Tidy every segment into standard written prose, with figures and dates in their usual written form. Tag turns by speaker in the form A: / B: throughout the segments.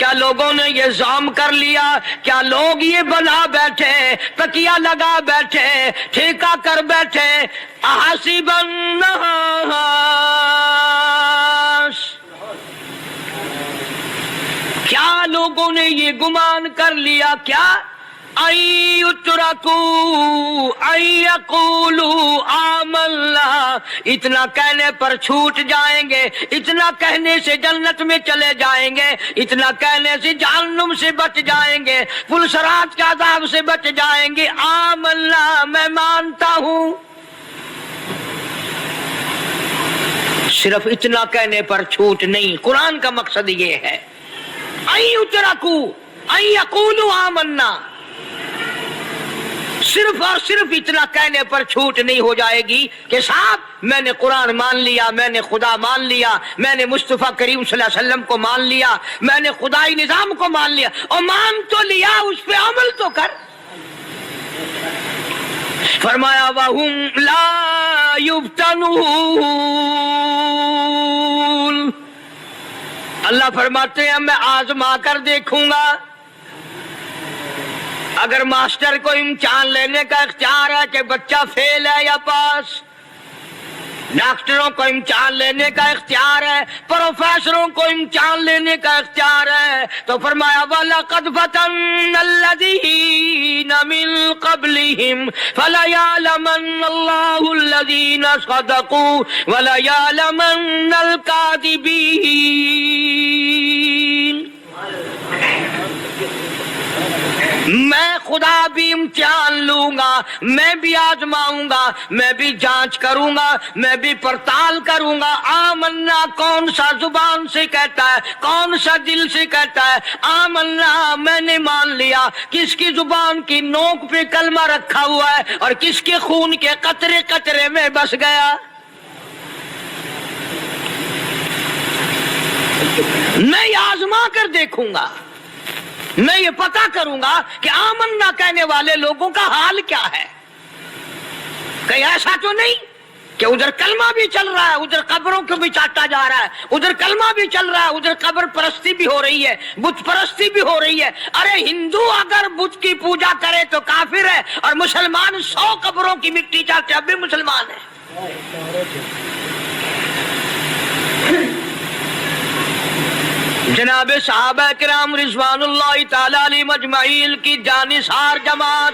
A: کیا لوگوں نے یہ زعم کر لیا، کیا لوگ یہ بنا بیٹھے، تکیہ لگا بیٹھے، ٹھیکہ کر بیٹھے، احسب الناس، کیا لوگوں نے یہ گمان کر لیا، کیا ان یترکوا ان یقولوا آمنا، اتنا کہنے پر چھوٹ جائیں گے، اتنا کہنے سے جنت میں چلے جائیں گے، اتنا کہنے سے جہنم سے بچ جائیں گے، پلسرات کے عذاب سے بچ جائیں گے، آمنا میں مانتا ہوں۔ صرف اتنا کہنے پر چھوٹ نہیں، قرآن کا مقصد یہ ہے ان یترکوا ان یقولوا آمنا، صرف اور صرف اتنا کہنے پر چھوٹ نہیں ہو جائے گی کہ صاحب میں نے قرآن مان لیا، میں نے خدا مان لیا، میں نے مصطفیٰ کریم صلی اللہ علیہ وسلم کو مان لیا، میں نے خدائی نظام کو مان لیا، اور مان تو لیا، اس پہ عمل تو کر۔ فرمایا وَهُمْ لَا يُفْتَنُونَ، اللہ فرماتے ہیں میں آزما کر دیکھوں گا۔ اگر ماسٹر کو امتحان لینے کا اختیار ہے کہ بچہ فیل ہے یا پاس، ڈاکٹروں کو امتحان لینے کا اختیار ہے، پروفیسروں کو امتحان لینے کا اختیار ہے، تو فرمایا وَلَقَدْ فَتَنَّا الَّذِينَ مِن قَبْلِهِمْ فَلَيَعْلَمَنَّ اللَّهُ الَّذِينَ صَدَقُوا وَلَيَعْلَمَنَّ الْكَاذِبِينَ۔ میں خدا بھی امتحان لوں گا، میں بھی آزماؤں گا، میں بھی جانچ کروں گا، میں بھی پڑتال کروں گا۔ آمنا کون سا زبان سے کہتا ہے، کون سا دل سے کہتا ہے آمنا میں نے مان لیا، کس کی زبان کی نوک پہ کلمہ رکھا ہوا ہے اور کس کے خون کے قطرے قطرے میں بس گیا۔ میں یہ آزما کر دیکھوں گا، میں یہ پتہ کروں گا کہ آمنا کہنے والے لوگوں کا حال کیا ہے۔ کہیں ایسا تو نہیں کہ ادھر کلمہ بھی چل رہا ہے، ادھر قبروں کو بھی چاٹا جا رہا ہے، ادھر کلمہ بھی چل رہا ہے، ادھر قبر پرستی بھی ہو رہی ہے، بت پرستی بھی ہو رہی ہے۔ ارے ہندو اگر بت کی پوجا کرے تو کافر ہے، اور مسلمان 100 قبروں کی مٹی چاٹے اب بھی مسلمان ہے۔ جناب صحابہ کرام رضوان اللہ تعالی علیہم اجمعین کی جانثار جماعت،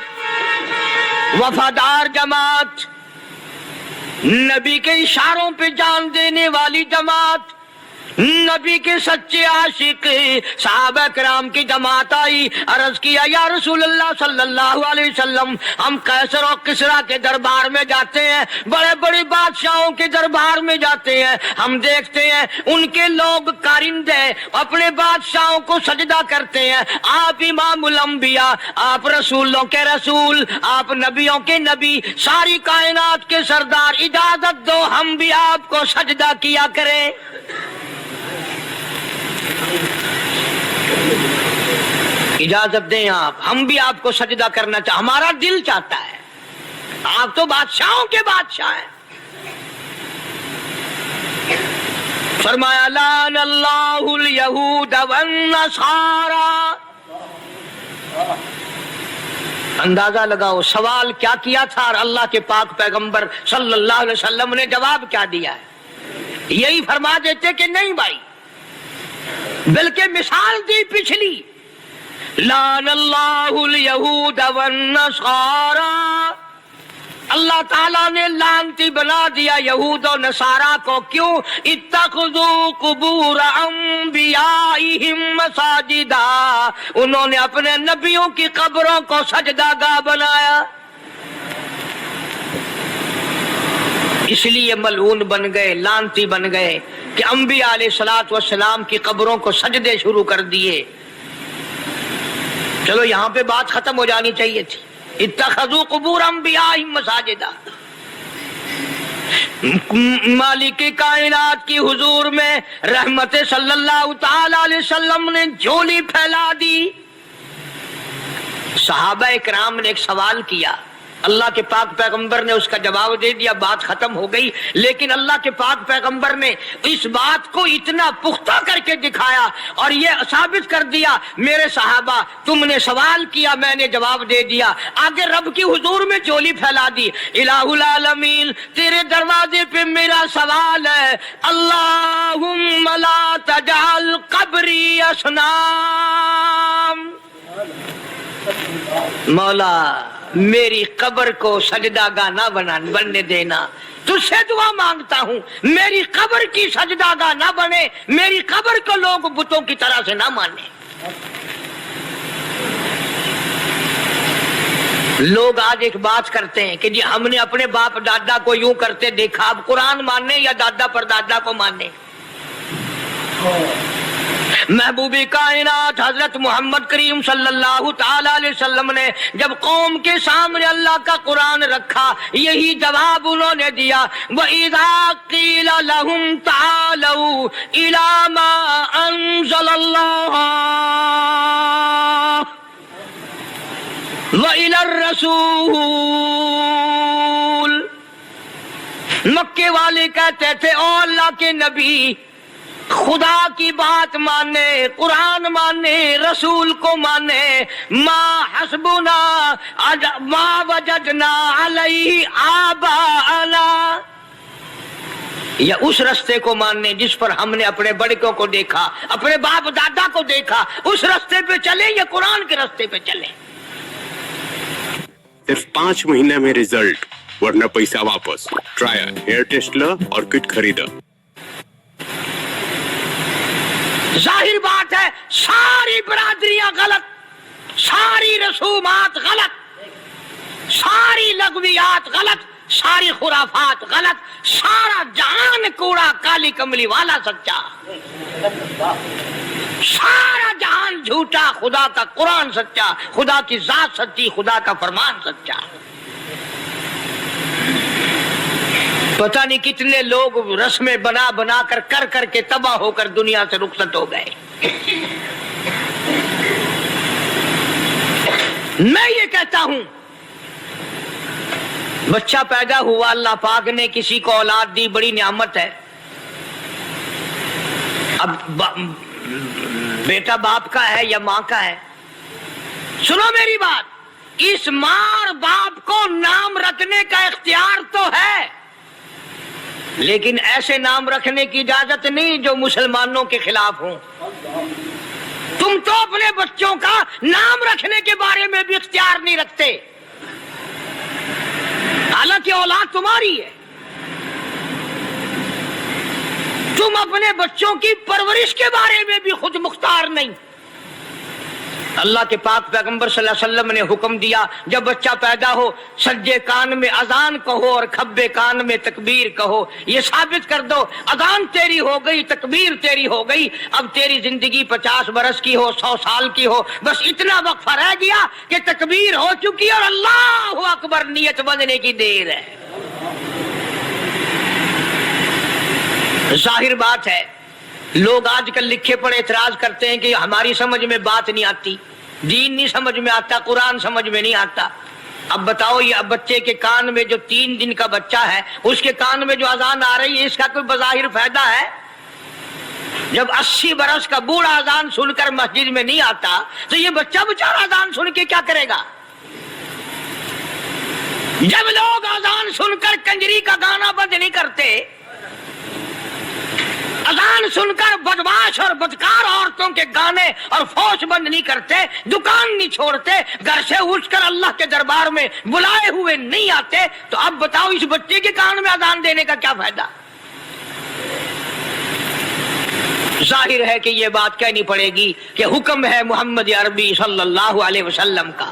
A: وفادار جماعت، نبی کے اشاروں پہ جان دینے والی جماعت، نبی کے سچے عاشق صحابہ کرام کی جماعت آئی، عرض کیا یا رسول اللہ صلی اللہ علیہ وسلم، ہم قیصر اور کسریٰ کے دربار میں جاتے ہیں، بڑے بڑے بادشاہوں کے دربار میں جاتے ہیں، ہم دیکھتے ہیں ان کے لوگ کارندے اپنے بادشاہوں کو سجدہ کرتے ہیں، آپ امام الانبیاء، آپ رسولوں کے رسول، آپ نبیوں کے نبی، ساری کائنات کے سردار، اجازت دو ہم بھی آپ کو سجدہ کیا کریں۔ اجازت دیں آپ، ہم بھی آپ کو سجدہ کرنا چاہتے، ہمارا دل چاہتا ہے، آپ تو بادشاہوں کے بادشاہ ہیں۔ فرمایا لعن اللہ الیہود والنصارى۔ اندازہ لگاؤ سوال کیا کیا تھا اور اللہ کے پاک پیغمبر صلی اللہ علیہ وسلم نے جواب کیا دیا ہے؟ یہی فرما دیتے کہ نہیں بھائی، بلکہ مثال دی پچھلی، لعن اللہ الیہود والنصارى، اللہ تعالیٰ نے لعنتی بنا دیا یہود و نصارہ کو۔ کیوں؟ اتخذوا قبور انبیائہم مساجدا، انہوں نے اپنے نبیوں کی قبروں کو سجدہ گاہ بنایا، اس لیے ملعون بن گئے، لعنتی بن گئے کہ انبیاء علیہ الصلوۃ والسلام کی قبروں کو سجدے شروع کر دیے۔ چلو یہاں پہ بات ختم ہو جانی چاہیے تھی، اتخذوا قبور انبیائہم مساجدا۔ مالک کائنات کی حضور میں رحمت صلی اللہ تعالی علیہ وسلم نے جھولی پھیلا دی۔ صحابہ اکرام نے ایک سوال کیا، اللہ کے پاک پیغمبر نے اس کا جواب دے دیا, بات ختم ہو گئی. لیکن اللہ کے پاک پیغمبر نے اس بات کو اتنا پختہ کر کے دکھایا اور یہ ثابت کر دیا, میرے صحابہ تم نے سوال کیا, میں نے جواب دے دیا. آگے رب کی حضور میں چولی پھیلا دی, الہ العالمین تیرے دروازے پہ میرا سوال ہے, اللہم لا تجعل قبری اصنام, مولا میری قبر کو سجدہ گاہ نہ بننے دینا. تجھ سے دعا مانگتا ہوں میری قبر کی سجدہ گاہ نہ بنے, میری قبر کو لوگ بتوں کی طرح سے نہ مانے. لوگ آج ایک بات کرتے ہیں کہ جی ہم نے اپنے باپ دادا کو یوں کرتے دیکھا, اب قرآن ماننے یا دادا پر دادا کو ماننے. محبوب کائنات حضرت محمد کریم صلی اللہ تعالی علیہ وسلم نے جب قوم کے سامنے اللہ کا قرآن رکھا, یہی جواب انہوں نے دیا, وَإِذَا قِيلَ لَهُمْ تَعَالَوْا إِلَى مَا أَنزَلَ اللَّهُ وَإِلَى الرَّسُولِ, مکے والے کہتے تھے او اللہ کے نبی خدا کی بات مانے, قرآن مانے, رسول کو مانے, ما حسبنا ما وجدنا علیہ آباءنا, یا اس رستے کو ماننے جس پر ہم نے اپنے بڑکوں کو دیکھا, اپنے باپ دادا کو دیکھا, اس رستے پہ چلے یا قرآن کے رستے پہ چلے.
B: صرف 5 مہینے میں ریزلٹ, ورنہ پیسہ واپس. ٹرائل ہیئر ٹیسٹ لا اور کٹ خریدا.
A: ظاہر بات ہے ساری برادریاں غلط, ساری رسومات غلط, ساری لغویات غلط, ساری خرافات غلط, سارا جہان کوڑا کالی کملی والا سچا, سارا جہان جھوٹا, خدا کا قرآن سچا, خدا کی ذات سچی, خدا کا فرمان سچا. پتہ نہیں کتنے لوگ رسمیں بنا بنا کر کے تباہ ہو کر دنیا سے رخصت ہو گئے. میں یہ کہتا ہوں بچہ پیدا ہوا, اللہ پاک نے کسی کو اولاد دی, بڑی نعمت ہے. اب بیٹا باپ کا ہے یا ماں کا ہے؟ سنو میری بات, اس ماں اور باپ کو نام رکھنے کا اختیار تو ہے, لیکن ایسے نام رکھنے کی اجازت نہیں جو مسلمانوں کے خلاف ہوں. تم تو اپنے بچوں کا نام رکھنے کے بارے میں بھی اختیار نہیں رکھتے, حالانکہ اولاد تمہاری ہے. تم اپنے بچوں کی پرورش کے بارے میں بھی خود مختار نہیں. اللہ کے پاک پیغمبر صلی اللہ علیہ وسلم نے حکم دیا جب بچہ پیدا ہو سجے کان میں اذان کہو اور کھبے کان میں تکبیر کہو. یہ ثابت کر دو اذان تیری ہو گئی, تکبیر تیری ہو گئی, اب تیری زندگی 50 برس کی ہو, 100 سال کی ہو, بس اتنا وقفہ رہ گیا کہ تکبیر ہو چکی اور اللہ اکبر نیت بندنے کی دیر ہے. ظاہر بات ہے لوگ آج کل لکھے پڑھے اعتراض کرتے ہیں کہ ہماری سمجھ میں بات نہیں آتی, دین نہیں سمجھ میں آتا, قرآن سمجھ میں نہیں آتا. اب بتاؤ یہ بچے کے کان میں جو 3 دن کا بچہ ہے اس کے کان میں جو اذان آ رہی ہے اس کا کوئی بظاہر فائدہ ہے؟ جب 80 برس کا بوڑھا اذان سن کر مسجد میں نہیں آتا تو یہ بچہ بیچارہ اذان سن کے کیا کرے گا؟ جب لوگ اذان سن کر کنجری کا گانا بند نہیں کرتے, اذان سن کر بدماش اور بدکار عورتوں کے گانے اور فوش بند نہیں کرتے, دکان نہیں چھوڑتے, گھر سے اٹھ کر اللہ کے دربار میں بلائے ہوئے نہیں آتے, تو اب بتاؤ اس بچے کے کان میں اذان دینے کا کیا فائدہ؟ ظاہر ہے کہ یہ بات کہنی پڑے گی کہ حکم ہے محمد عربی صلی اللہ علیہ وسلم کا,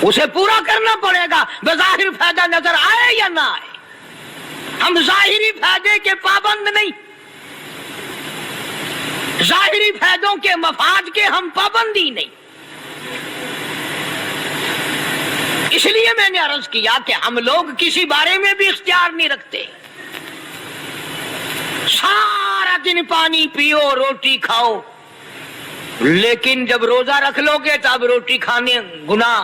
A: اسے پورا کرنا پڑے گا, بظاہر فائدہ نظر آئے یا نہ آئے. ہم ظاہری فائدے کے پابند نہیں, ظاہری فائدوں کے مفاد کے ہم پابندی نہیں. اس لیے میں نے عرض کیا کہ ہم لوگ کسی بارے میں بھی اختیار نہیں رکھتے. سارا دن پانی پیو, روٹی کھاؤ, لیکن جب روزہ رکھ لو گے تو اب روٹی کھانے گناہ,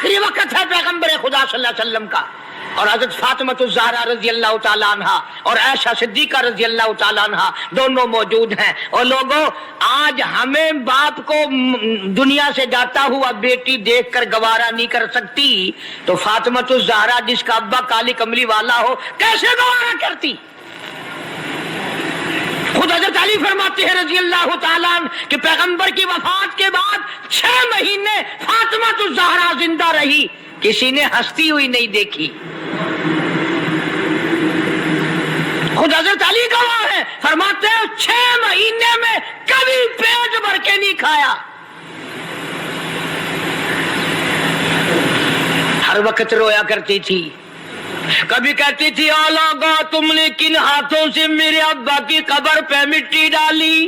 A: آخری وقت ہے پیغمبر خدا صلی اللہ علیہ وسلم کا، اور حضرت فاطمہ الزہرا رضی اللہ تعالیٰ عنہا اور عائشہ صدیقہ رضی اللہ تعالیٰ عنہا دونوں موجود ہیں۔ اور لوگوں، آج ہمیں باپ کو دنیا سے جاتا ہوا بیٹی دیکھ کر گوارا نہیں کر سکتی، تو فاطمہ الزہرا جس کا ابا کالی کملی والا ہو کیسے گوارا کرتی؟ خود حضرت علی فرماتے ہیں رضی اللہ تعالیٰ عنہ کہ پیغمبر کی وفات کے بعد 6 مہینے فاطمہ الزہرا زندہ رہی، کسی نے ہنستی ہوئی نہیں دیکھی۔ خود حضرت علی گواہ ہے، فرماتے ہیں 6 مہینے میں کبھی پیٹ بھر کے نہیں کھایا، ہر وقت رویا کرتی تھی۔ کبھی کہتی تھی اولاغا تم نے کن ہاتھوں سے میرے ابا کی قبر پہ مٹی ڈالی،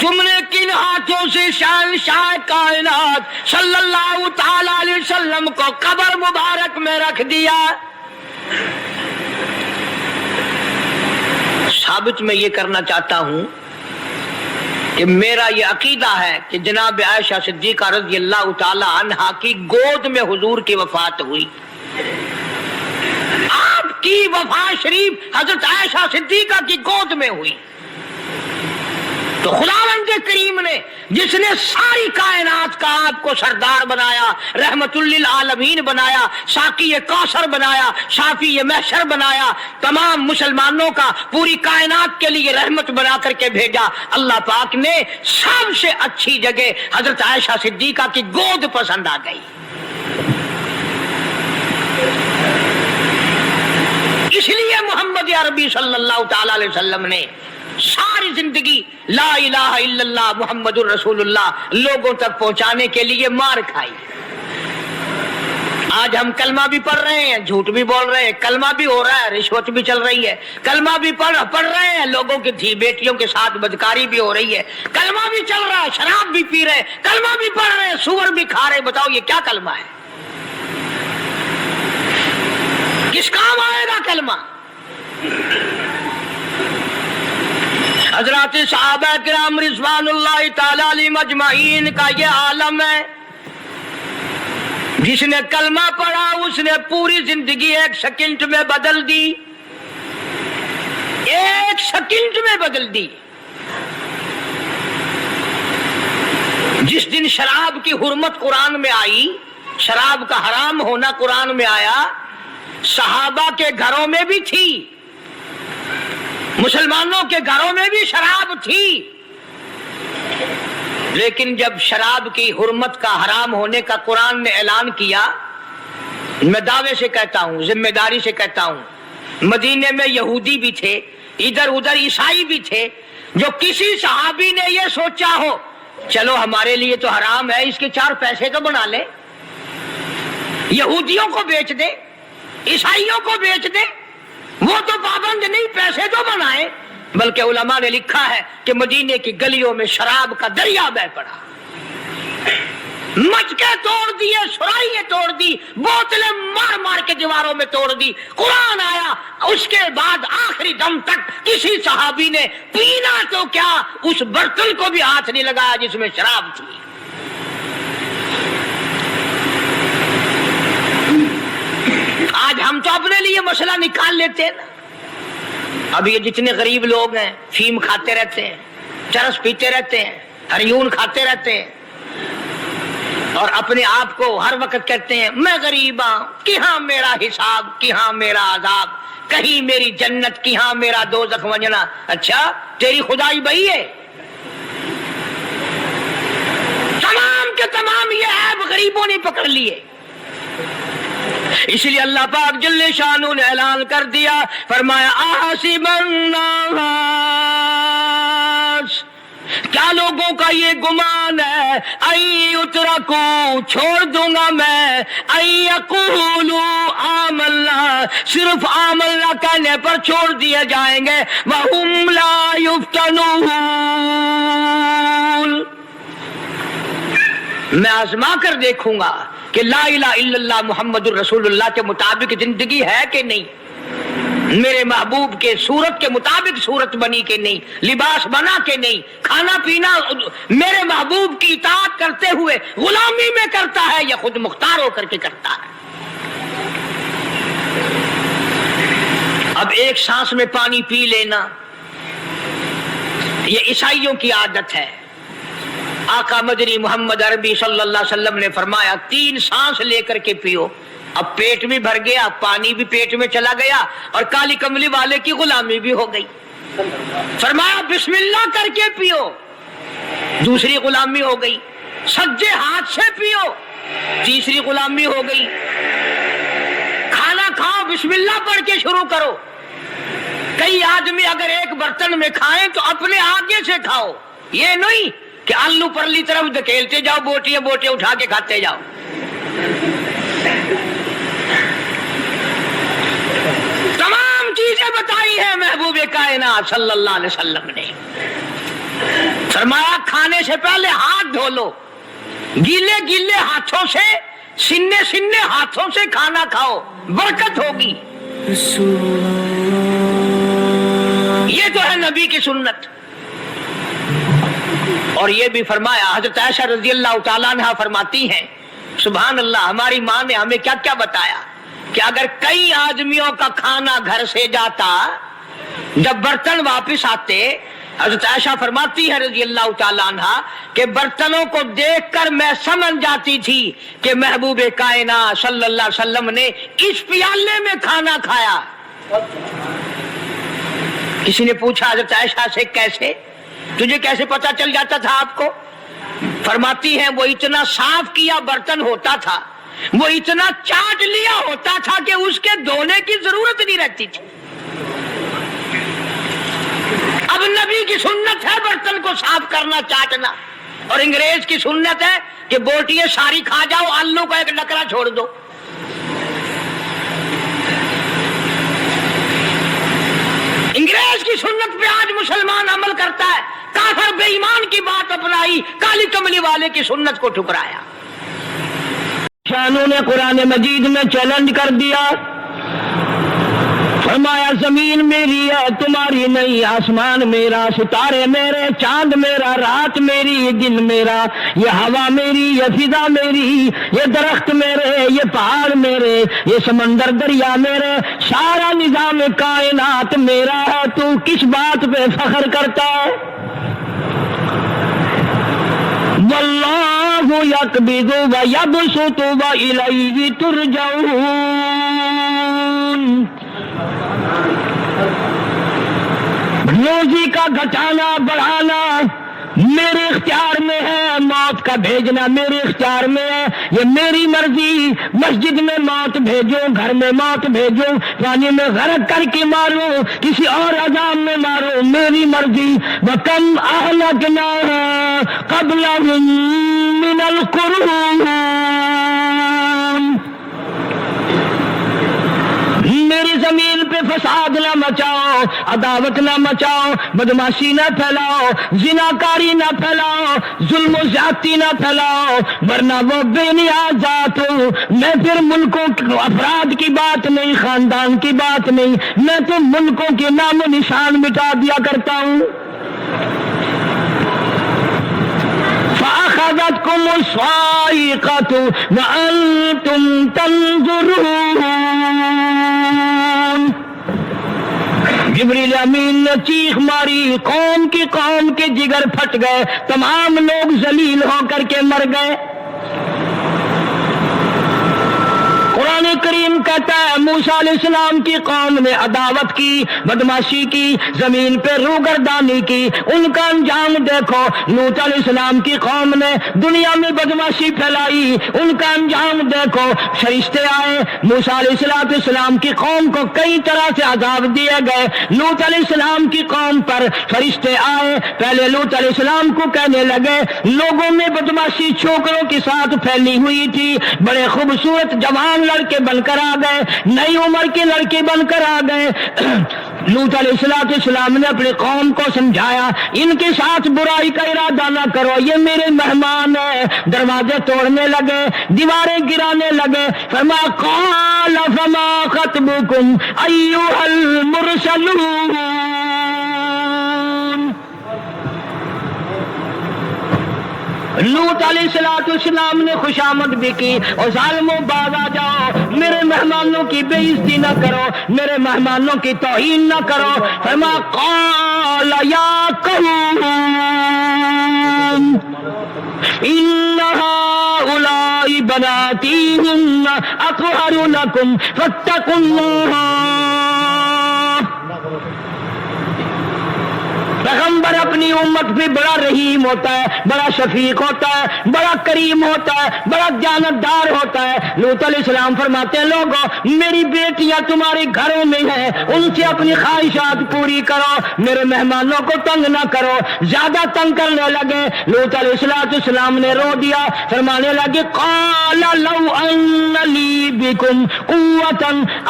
A: تم نے کن ہاتھوں سے شہنشاہ کائنات صلی اللہ تعالی علیہ وسلم کو قبر مبارک میں رکھ دیا۔ ثابت میں یہ کرنا چاہتا ہوں کہ میرا یہ عقیدہ ہے کہ جناب عائشہ صدیقہ رضی اللہ تعالی عنہا کی گود میں حضور کی وفات ہوئی۔ آپ کی وفات شریف حضرت عائشہ صدیقہ کی گود میں ہوئی، تو خداوند کریم نے جس نے ساری کائنات کا آپ کو سردار بنایا، رحمت للعالمین بنایا، ساقی کوثر بنایا، شافی محشر بنایا، تمام مسلمانوں کا پوری کائنات کے لیے رحمت بنا کر کے بھیجا، اللہ پاک نے سب سے اچھی جگہ حضرت عائشہ صدیقہ کی گود پسند آ گئی۔ اس لیے محمد عربی صلی اللہ تعالی علیہ وسلم نے ساری زندگی لا الہ الا اللہ محمد الرسول اللہ لوگوں تک پہنچانے کے لیے مار کھائی۔ آج ہم کلمہ بھی پڑھ رہے ہیں، جھوٹ بھی بول رہے ہیں، کلمہ بھی ہو رہا ہے، رشوت بھی چل رہی ہے، کلمہ بھی پڑھ رہے ہیں، لوگوں کی دھی بیٹیوں کے ساتھ بدکاری بھی ہو رہی ہے، کلمہ بھی چل رہا ہے، شراب بھی پی رہے ہیں، کلمہ بھی پڑھ رہے ہیں، سور بھی کھا رہے ہیں۔ بتاؤ یہ کیا کلمہ ہے؟ کس کام آئے گا کلمہ؟ حضرات صحابہ کرام رضوان اللہ تعالی علیہم اجمعین کا یہ عالم ہے، جس نے کلمہ پڑھا اس نے پوری زندگی 1 سیکنڈ میں بدل دی، 1 سیکنڈ میں بدل دی۔ جس دن شراب کی حرمت قرآن میں آئی، شراب کا حرام ہونا قرآن میں آیا، صحابہ کے گھروں میں بھی تھی، مسلمانوں کے گھروں میں بھی شراب تھی، لیکن جب شراب کی حرمت کا حرام ہونے کا قرآن نے اعلان کیا، میں دعوے سے کہتا ہوں، ذمہ داری سے کہتا ہوں، مدینے میں یہودی بھی تھے، ادھر ادھر عیسائی بھی تھے، جو کسی صحابی نے یہ سوچا ہو چلو ہمارے لیے تو حرام ہے، اس کے 4 پیسے تو بنا لے، یہودیوں کو بیچ دے، عیسائیوں کو بیچ دے، وہ تو پابند نہیں، پیسے تو بنائے۔ بلکہ علماء نے لکھا ہے کہ مدینے کی گلیوں میں شراب کا دریا بہ پڑا، مچکے توڑ دیے، سرائیاں توڑ دی، بوتلیں مار مار کے دیواروں میں توڑ دی۔ قرآن آیا، اس کے بعد آخری دم تک کسی صحابی نے پینا تو کیا اس برتن کو بھی ہاتھ نہیں لگایا جس میں شراب تھی۔ آج ہم تو اپنے لیے مسئلہ نکال لیتے ہیں نا۔ اب یہ جتنے غریب لوگ ہیں فیم کھاتے رہتے ہیں، چرس پیتے رہتے ہیں، ہریون کھاتے رہتے ہیں، اور اپنے آپ کو ہر وقت کہتے ہیں میں غریب ہوں، کہاں میرا حساب، کہاں میرا عذاب، کہیں میری جنت، کہاں میرا دوزخ وجنا۔ اچھا تیری خدائی بھئی ہے؟ تمام کے تمام یہ عیب غریبوں نے پکڑ لیے۔ اس لیے اللہ پاک جل شانہ نے اعلان کر دیا، فرمایا احسب الناس، کیا لوگوں کا یہ گمان ہے، ان یترکوا، چھوڑ دوں گا میں، ان یقولوا آمنا، صرف آمنا کہنے پر چھوڑ دیے جائیں گے، وہم لا یفتنون، میں آزما کر دیکھوں گا کہ لا الہ الا اللہ محمد الرسول اللہ کے مطابق زندگی ہے کہ نہیں۔ میرے محبوب کے صورت کے مطابق صورت بنی کے نہیں، لباس بنا کے نہیں، کھانا پینا میرے محبوب کی اطاعت کرتے ہوئے غلامی میں کرتا ہے یا خود مختار ہو کر کے کرتا ہے؟ اب ایک سانس میں پانی پی لینا یہ عیسائیوں کی عادت ہے۔ آقا مدنی محمد عربی صلی اللہ علیہ وسلم نے فرمایا 3 سانس لے کر کے پیو، اب پیٹ بھی بھر گیا، پانی بھی پیٹ میں چلا گیا اور کالی کملی والے کی غلامی بھی ہو گئی۔ فرمایا بسم اللہ کر کے پیو، دوسری غلامی ہو گئی، سجے ہاتھ سے پیو، تیسری غلامی ہو گئی، کھانا کھاؤ بسم اللہ پڑھ کے شروع کرو۔ کئی آدمی اگر ایک برتن میں کھائیں تو اپنے آگے سے کھاؤ، یہ نہیں کہ آلو پرلی طرف دھکیلتے جاؤ، بوٹیاں بوٹیاں اٹھا کے کھاتے جاؤ۔ تمام چیزیں بتائی ہیں محبوب کائنات صلی اللہ علیہ وسلم نے۔ فرمایا کھانے سے پہلے ہاتھ دھو لو، گیلے گیلے ہاتھوں سے، سننے سننے ہاتھوں سے کھانا کھاؤ، برکت ہوگی۔ یہ تو ہے نبی کی سنت۔ اور یہ بھی فرمایا، حضرت عائشہ رضی اللہ تعالیٰ عنہ فرماتی ہیں سبحان اللہ، ہماری ماں نے ہمیں کیا کیا بتایا کہ اگر کئی آدمیوں کا کھانا گھر سے جاتا، جب برتن واپس آتے، حضرت عائشہ فرماتی ہے رضی اللہ تعالیٰ عنہ کہ برتنوں کو دیکھ کر میں سمجھ جاتی تھی کہ محبوب کائنات صلی اللہ علیہ وسلم نے اس پیالے میں کھانا کھایا۔ کسی نے پوچھا حضرت عائشہ سے کیسے، تجھے کیسے پتا چل جاتا تھا آپ کو؟ فرماتی ہیں وہ اتنا صاف کیا برتن ہوتا تھا، وہ اتنا چاٹ لیا ہوتا تھا کہ اس کے دھونے کی ضرورت نہیں رہتی تھی۔ اب نبی کی سنت ہے برتن کو صاف کرنا، چاٹنا، اور انگریز کی سنت ہے کہ بوٹیاں ساری کھا جاؤ، آلو کا ایک ڈکرا چھوڑ دو۔ انگریز کی سنت پہ آج مسلمان عمل کرتا ہے، کافر بے ایمان کی بات اپنائی، کالی کملی والے کی سنت کو ٹھکرایا۔ شانوں نے قرآن مجید میں چیلنج کر دیا، فرمایا زمین میری ہے تمہاری نہیں، آسمان میرا، ستارے میرے، چاند میرا، رات میری، دن میرا، یہ ہوا میری، یہ فضا میری، یہ درخت میرے، یہ پہاڑ میرے، یہ سمندر دریا میرے، سارا نظام کائنات میرا ہے، تو کس بات پہ فخر کرتا ہے؟ واللہ یقبض ویبسط والیہ ترجعون۔ روزی کا گھٹانا بڑھانا میرے اختیار میں ہے، موت کا بھیجنا میرے اختیار میں ہے، یہ میری مرضی۔ مسجد میں موت بھیجو، گھر میں موت بھیجو، پانی میں غرق کر کے مارو، کسی اور عذاب میں مارو، میری مرضی۔ وَكَمْ أَهْلَكْنَا قَبْلَهُم مِّنَ الْقُرُونِ، میری زمین پہ فساد نہ مچاؤ، عداوت نہ مچاؤ، بدماشی نہ پھیلاؤ، زناکاری نہ پھیلاؤ، ظلم و زیادتی نہ پھیلاؤ، ورنہ وہ بے نیاز ذات ہوں۔ میں پھر ملکوں افراد کی بات نہیں، خاندان کی بات نہیں، میں تو ملکوں کے نام و نشان مٹا دیا کرتا ہوں۔ فَأَخَذَتْكُمُ الصَّاعِقَةُ وَأَنْتُمْ تَنْظُرُونَ۔ جبریل امین نے چیخ ماری، قوم کے جگر پھٹ گئے، تمام لوگ ذلیل ہو کر کے مر گئے۔ قرآن کریم کہتا ہے موسیٰ علیہ السلام کی قوم نے عداوت کی، بدماشی کی، زمین پہ روگردانی کی، ان کا انجام دیکھو۔ لوط علیہ السلام کی قوم نے دنیا میں بدماشی پھیلائی، ان کا انجام دیکھو۔ فرشتے آئے، موسیٰ علیہ السلام کی قوم کو کئی طرح سے عذاب دیے گئے۔ لوط علیہ السلام کی قوم پر فرشتے آئے، پہلے لوط علیہ السلام کو کہنے لگے، لوگوں میں بدماشی چھوکروں کے ساتھ پھیلی ہوئی تھی، بڑے خوبصورت جوان لڑکے بن کر آ گئے، نئی عمر کے لڑکے بن کر آ گئے، لوط علیہ السلام نے اپنے قوم کو سمجھایا ان کے ساتھ برائی کا ارادہ نہ کرو، یہ میرے مہمان ہیں۔ دروازے توڑنے لگے، دیواریں گرانے لگے۔ فرمایا قال فما خطبكم ایھا المرسلون، لوط علیہ السلام نے خوشامد بھی کی اور ظالموں باز آ جاؤ، میرے مہمانوں کی بے عزتی نہ کرو، میرے مہمانوں کی توہین نہ کرو۔ فرمایا قال یا قوم ان هؤلاء بناتی ہن اطہر لکم فاتقوا اللہ۔ پیغمبر اپنی امت پہ بڑا رحیم ہوتا ہے، بڑا شفیق ہوتا ہے، بڑا کریم ہوتا ہے، بڑا دیانتدار ہوتا ہے۔ لوط علیہ السلام فرماتے ہیں لوگوں میری بیٹیاں تمہارے گھروں میں ہیں، ان سے اپنی خواہشات پوری کرو، میرے مہمانوں کو تنگ نہ کرو۔ زیادہ تنگ کرنے لگے، لوط علیہ السلام نے رو دیا، فرمانے لگے قال لو ان لی بکم قوة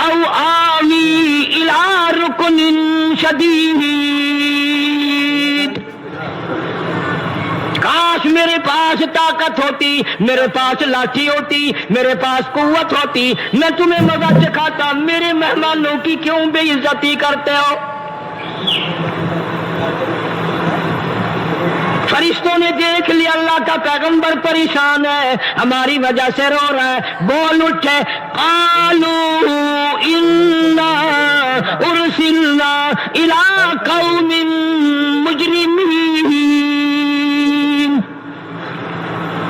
A: او آوی الی رکن شدید، کاش میرے پاس طاقت ہوتی، میرے پاس لاٹھی ہوتی، میرے پاس قوت ہوتی، میں تمہیں مزہ چکھاتا۔ میرے مہمانوں کی کیوں بے عزتی کرتے ہو؟ فرشتوں نے دیکھ لیا اللہ کا پیغمبر پریشان ہے، ہماری وجہ سے رو رہا ہے، بول اٹھے قالوا انا ارسلنا الی قوم مجرمین۔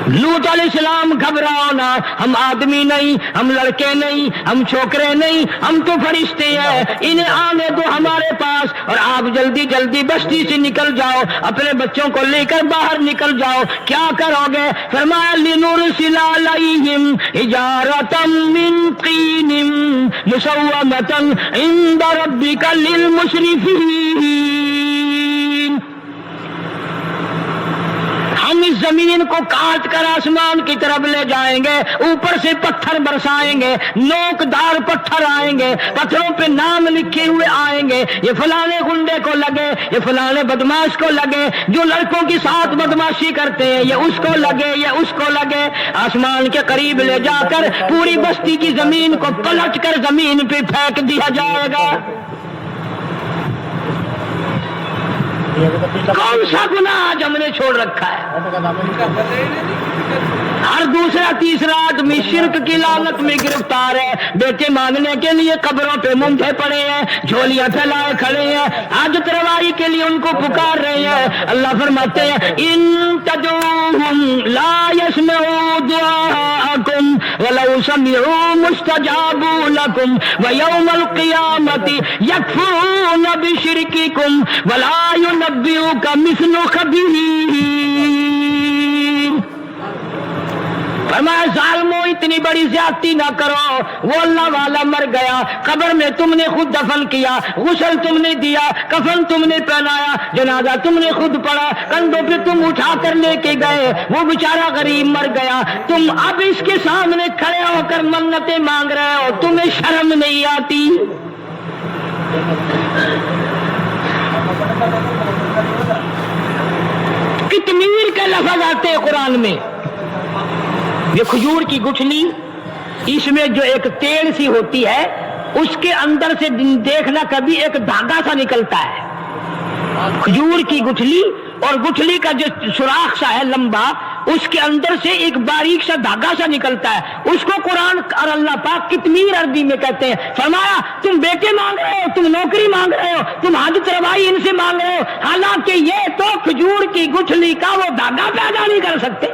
A: لوط علیہ السلام گھبراؤ نہ، ہم آدمی نہیں، ہم لڑکے نہیں، ہم چھوکرے نہیں، ہم تو فرشتے ہیں، انہیں آنے دو ہمارے پاس، اور آپ جلدی جلدی بستی سے نکل جاؤ، اپنے بچوں کو لے کر باہر نکل جاؤ۔ کیا کرو گے؟ فرمایا لنرسل علیہم حجارۃ من طین مسومۃ عند ربک للمسرفین۔ ہم اس زمین کو کاٹ کر آسمان کی طرف لے جائیں گے، اوپر سے پتھر برسائیں گے، نوک دار پتھر آئیں گے، پتھروں پہ نام لکھے ہوئے آئیں گے، یہ فلانے گنڈے کو لگے، یہ فلانے بدماش کو لگے، جو لڑکوں کے ساتھ بدماشی کرتے ہیں یہ اس کو لگے، یہ اس کو لگے۔ آسمان کے قریب لے جا کر پوری بستی کی زمین کو پلٹ کر زمین پہ پھینک دیا جائے گا۔ کون سا گناہ آج ہم نے چھوڑ رکھا ہے؟ ہر دوسرا تیسرا آدمی شرک کی لعنت میں گرفتار ہے، بیٹے مانگنے کے لیے قبروں پہ منڈے پڑے ہیں، جھولیاں پھیلائے کھڑے ہیں، حاجت روائی کے لیے ان کو پکار رہے ہیں۔ اللہ فرماتے ہیں ان تدعوہم لا يسمعوا دعاءکم ولو سمعوا مستجابوا لکم ویوم القیامت یکفرون بشرککم ولا ينبئک مثل خبیر۔ فرمایا ظالموں اتنی بڑی زیادتی نہ کرو، وہ اللہ والا مر گیا، قبر میں تم نے خود دفن کیا، غسل تم نے دیا، کفن تم نے پہنایا، جنازہ تم نے خود پڑھا، کندھوں پہ تم اٹھا کر لے کے گئے، وہ بیچارہ غریب مر گیا، تم اب اس کے سامنے کھڑے ہو کر منتیں مانگ رہے ہو، تمہیں شرم نہیں آتی؟ کتمیر کے لفظ آتے ہیں قرآن میں۔ یہ کھجور کی گٹھلی، اس میں جو ایک تیل سی ہوتی ہے، اس کے اندر سے دیکھنا کبھی ایک دھاگا سا نکلتا ہے، کھجور کی گٹھلی، اور گٹھلی کا جو سوراخ سا ہے لمبا، اس کے اندر سے ایک باریک سا دھاگا سا نکلتا ہے، اس کو قرآن اور اللہ پاک کتمیر عربی میں کہتے ہیں۔ فرمایا تم بیٹے مانگ رہے ہو، تم نوکری مانگ رہے ہو، تم حاجت روائی ان سے مانگ رہے ہو، حالانکہ یہ تو کھجور کی گٹھلی کا وہ دھاگا پیدا نہیں کر سکتے۔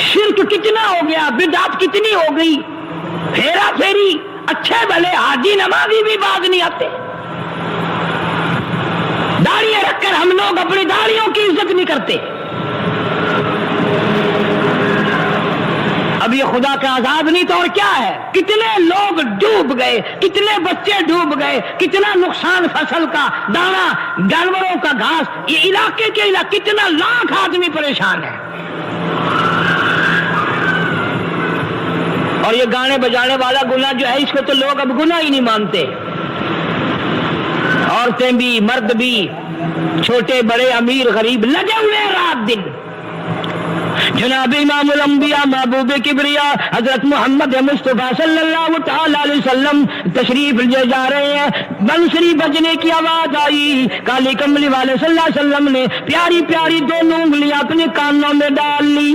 A: شرک کتنا ہو گیا، بدعت کتنی ہو گئی، پھیرا پھیری، اچھے بھلے حاجی نمازی بھی باز نہیں آتے، داڑیاں رکھ کر ہم لوگ اپنی داڑیوں کی عزت نہیں کرتے۔ اب یہ خدا کا عذاب نہیں تو اور کیا ہے؟ کتنے لوگ ڈوب گئے، کتنے بچے ڈوب گئے، کتنا نقصان فصل کا، دانا، جانوروں کا گھاس، یہ علاقے کے علاقے کتنا لاکھ آدمی پریشان ہے۔ اور یہ گانے بجانے والا گناہ جو ہے اس کو تو لوگ اب گناہ ہی نہیں مانتے. عورتیں بھی مرد بھی چھوٹے بڑے امیر غریب لگے ہوئے ہیں رات دن. جناب امام الانبیاء محبوب کبریا حضرت محمد مصطفیٰ صلی اللہ تعالی علیہ وسلم تشریف لے جا رہے ہیں. بنسری بجنے کی آواز آئی. کالی کملی والے صلی اللہ علیہ وسلم نے پیاری پیاری دونوں انگلیاں اپنے کانوں میں ڈال لی.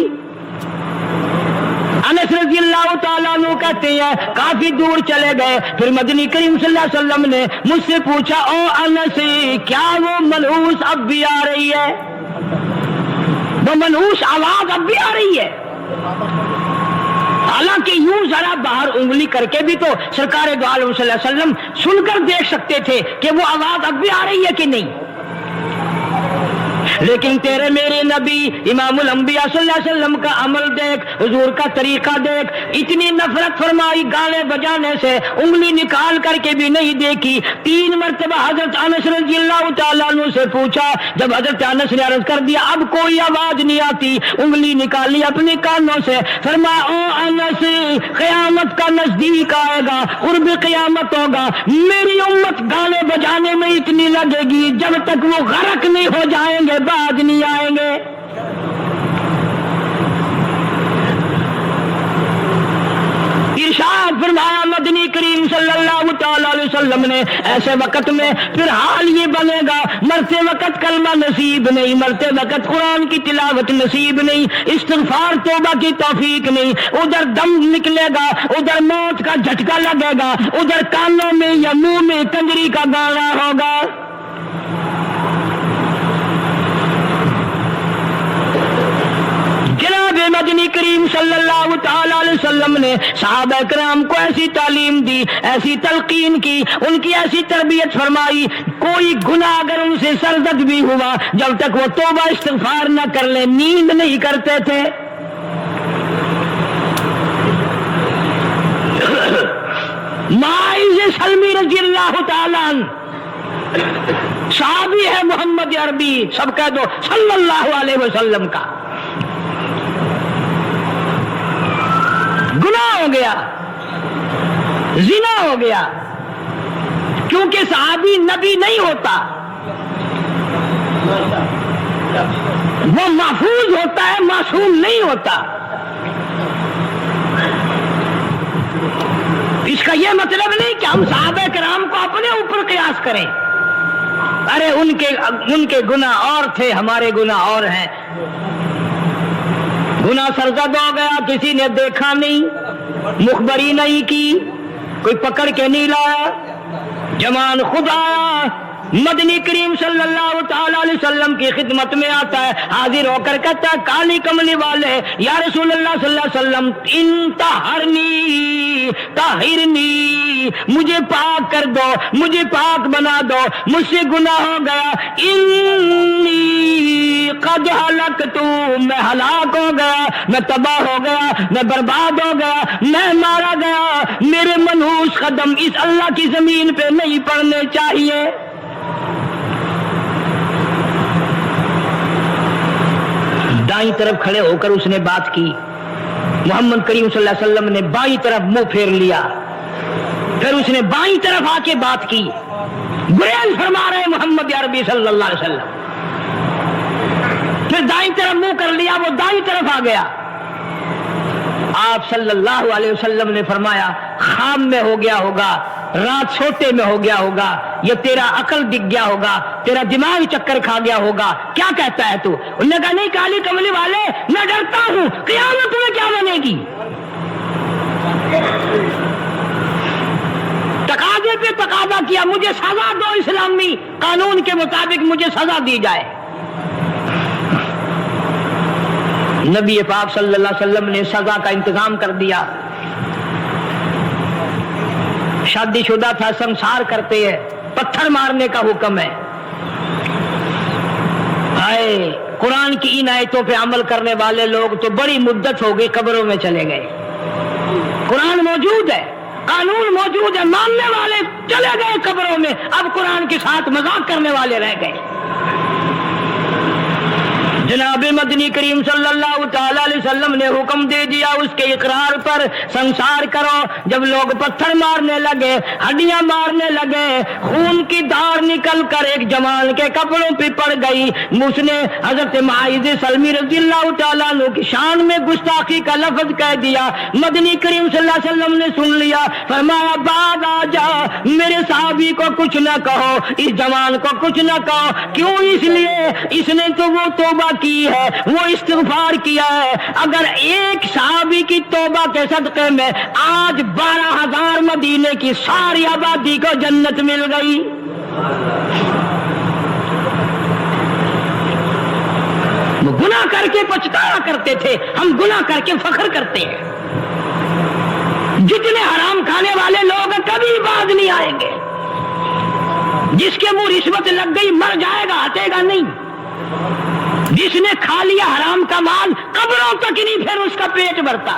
A: انس رضی اللہ تعالیٰ عنہ کہتے ہیں کافی دور چلے گئے. پھر مدنی کریم صلی اللہ علیہ وسلم نے مجھ سے پوچھا او انس کیا وہ منحوس اب بھی آ رہی ہے؟ وہ منحوس آواز اب بھی آ رہی ہے؟ حالانکہ یوں ذرا باہر انگلی کر کے بھی تو سرکار دو عالم صلی اللہ علیہ وسلم سن کر دیکھ سکتے تھے کہ وہ آواز اب بھی آ رہی ہے کہ نہیں. لیکن تیرے میرے نبی امام الانبیاء صلی اللہ علیہ وسلم کا عمل دیکھ, حضور کا طریقہ دیکھ. اتنی نفرت فرمائی گانے بجانے سے, انگلی نکال کر کے بھی نہیں دیکھی. 3 مرتبہ حضرت انس رضی اللہ تعالیٰ عنہ سے پوچھا. جب حضرت انس نے عرض کر دیا اب کوئی آواز نہیں آتی, انگلی نکالی اپنے کانوں سے. فرمایا او انس قیامت کا نزدیک آئے گا, قرب قیامت ہوگا, میری امت گانے بجانے میں اتنی لگے گی جب تک وہ غرق نہیں ہو جائیں گے بعد نہیں آئیں گے. ارشاد فرمایا مدنی کریم صلی اللہ تعالی علیہ وسلم نے ایسے وقت میں پھر حال یہ بنے گا مرتے وقت کلمہ نصیب نہیں, مرتے وقت قرآن کی تلاوت نصیب نہیں, استغفار توبہ کی توفیق نہیں. ادھر دم نکلے گا, ادھر موت کا جھٹکا لگے گا, ادھر کانوں میں یا منہ میں کنجری کا گانا ہوگا. جناب مدنی کریم صلی اللہ تعالی علیہ وسلم نے صحابہ کرام کو ایسی تعلیم دی, ایسی تلقین کی, ان کی ایسی تربیت فرمائی. کوئی گناہ اگر ان سے سرزد بھی ہوا جب تک وہ توبہ استغفار نہ کر لیں نیند نہیں کرتے تھے. ماعز سلمی رضی اللہ تعالیٰ صحابی ہے محمد عربی, سب کہہ دو صلی اللہ علیہ وسلم کا. گناہ ہو گیا, زنا ہو گیا, کیونکہ صحابی نبی نہیں ہوتا, وہ محفوظ ہوتا ہے, معصوم نہیں ہوتا. اس کا یہ مطلب نہیں کہ ہم صحابہ کرام کو اپنے اوپر قیاس کریں. ارے ان کے گناہ اور تھے, ہمارے گناہ اور ہیں. گناہ سرزد ہو گیا, کسی نے دیکھا نہیں, مخبری نہیں کی, کوئی پکڑ کے نہیں لایا, جمان خود آیا, مدنی کریم صلی اللہ تعالی علیہ وسلم کی خدمت میں آتا ہے, حاضر ہو کر کہتا ہے کالی کملی والے یا رسول اللہ صلی اللہ علیہ وسلم انتہرنی طاہرنی, مجھے پاک کر دو, مجھے پاک بنا دو, مجھ سے گناہ ہو گیا. انی قد ہلکت, میں ہلاک ہو گیا, میں تباہ ہو گیا, میں برباد ہو گیا, میں مارا گیا. میرے منحوس قدم اس اللہ کی زمین پہ نہیں پڑنے چاہیے. دائیں طرف کھڑے ہو کر اس نے بات کی. محمد کریم صلی اللہ علیہ وسلم نے بائیں طرف منہ پھیر لیا, پھر اس نے بائیں طرف آ کے بات کی. گریز فرما رہے محمد عربی صلی اللہ علیہ وسلم. پھر دائیں طرف منہ کر لیا, وہ دائیں طرف آ گیا. آپ صلی اللہ علیہ وسلم نے فرمایا خام میں ہو گیا ہوگا, رات سوتے میں ہو گیا ہوگا, یہ تیرا عقل دکھ گیا ہوگا, تیرا دماغ چکر کھا گیا ہوگا, کیا کہتا ہے تو؟ انہوں نے کہا نہیں کالی کملی والے میں ڈرتا ہوں, قیامت میں کیا بنے گی. تقاضے پہ تقاضا کیا, مجھے سزا دو, اسلامی قانون کے مطابق مجھے سزا دی جائے. نبی پاک صلی اللہ علیہ وسلم نے سزا کا انتظام کر دیا. شادی شدہ تھا, سنسار کرتے ہیں, پتھر مارنے کا حکم ہے. آئے قرآن کی ان آیتوں پہ عمل کرنے والے لوگ تو بڑی مدت ہو گئی قبروں میں چلے گئے. قرآن موجود ہے, قانون موجود ہے, ماننے والے چلے گئے قبروں میں, اب قرآن کے ساتھ مذاق کرنے والے رہ گئے. جناب مدنی کریم صلی اللہ تعالی علیہ وسلم نے حکم دے دیا اس کے اقرار پر سنسار کرو. جب لوگ پتھر مارنے لگے, ہڈیاں مارنے لگے, خون کی دھار نکل کر ایک جوان کے کپڑوں پہ پڑ گئی, اس نے حضرت معاذ سلمی رضی اللہ تعالیٰ عنہ کی شان میں گستاخی کا لفظ کہہ دیا. مدنی کریم صلی اللہ علیہ وسلم نے سن لیا, فرمایا بعد آ جا, میرے صحابی کو کچھ نہ کہو, اس جوان کو کچھ نہ کہو. کیوں؟ اس لیے اس نے تو وہ توبہ کی ہے, وہ استغفار کیا ہے. اگر ایک صحابی کی توبہ کے صدقے میں آج 12,000 مدینے کی ساری آبادی کو جنت مل گئی. وہ گناہ کر کے پچھتایا کرتے تھے, ہم گناہ کر کے فخر کرتے ہیں. جتنے حرام کھانے والے لوگ کبھی باز نہیں آئیں گے. جس کے منہ رشوت لگ گئی مر جائے گا, ہٹے گا نہیں. جس نے کھا لیا حرام کا مال قبروں تک نہیں پھر اس کا پیٹ بھرتا.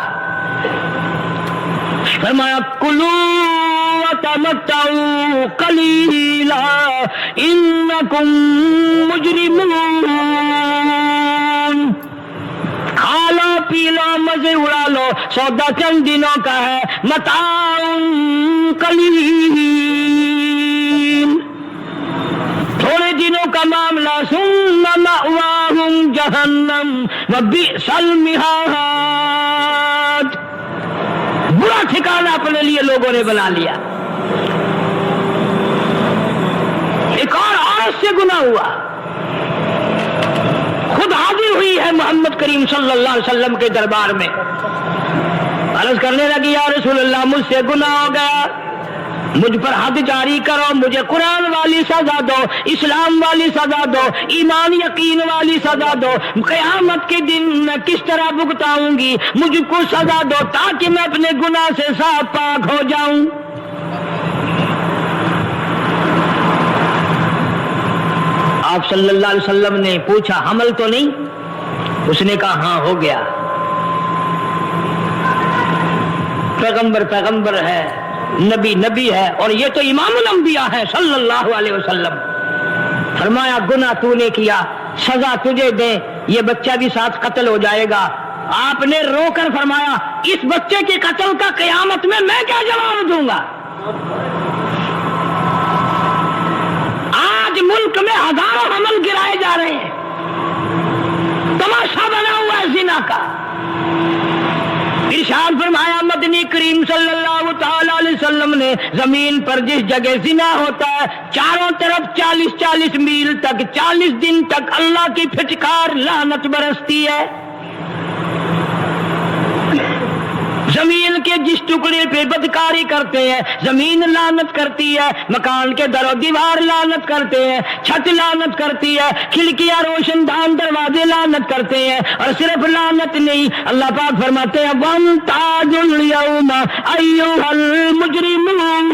A: فرمایا کلو وتمتعوا قلیلا انکم مجرمون. کھا لو پی لو مزے اڑا لو, سودا چند دنوں کا ہے. متاع قلیل, تھوڑے دنوں کا معاملہ. ثم مأواہم جہنم وبئس المہاد. برا ٹھکانہ اپنے لیے لوگوں نے بنا لیا. ایک اور عورت سے گناہ ہوا, خود حاضر ہوئی ہے محمد کریم صلی اللہ علیہ وسلم کے دربار میں. عرض کرنے لگی, یا رسول اللہ مجھ سے گناہ ہو گیا, مجھ پر حد جاری کرو, مجھے قرآن والی سزا دو, اسلام والی سزا دو, ایمان یقین والی سزا دو. قیامت کے دن میں کس طرح بھگتاؤں گی, مجھ کو سزا دو تاکہ میں اپنے گناہ سے صاف پاک ہو جاؤں. آپ صلی اللہ علیہ وسلم نے پوچھا حمل تو نہیں؟ اس نے کہا ہاں ہو گیا. پیغمبر ہے, نبی ہے, اور یہ تو امام الانبیاء ہے صلی اللہ علیہ وسلم. فرمایا گناہ تو نے کیا, سزا تجھے دیں, یہ بچہ بھی ساتھ قتل ہو جائے گا. آپ نے رو کر فرمایا اس بچے کے قتل کا قیامت میں کیا جواب دوں گا؟ آج ملک میں ہزاروں حمل گرائے جا رہے ہیں, تماشا بنا ہوا ہے زنا کا. ارشاد فرمایا مدنی کریم صلی اللہ تعالی علیہ وسلم نے, زمین پر جس جگہ زنا ہوتا ہے چاروں طرف 40 میل تک 40 دن تک اللہ کی پھٹکار لعنت برستی ہے. زمین کے جس ٹکڑے پہ بدکاری کرتے ہیں زمین لعنت کرتی ہے, مکان کے در و دیوار لعنت کرتے ہیں, چھت لعنت کرتی ہے, کھڑکیاں روشن دان دروازے لعنت کرتے ہیں. اور صرف لعنت نہیں, اللہ پاک فرماتے ہیں وَامْتَازُوا الْيَوْمَ أَيُّهَا الْمُجْرِمُونَ.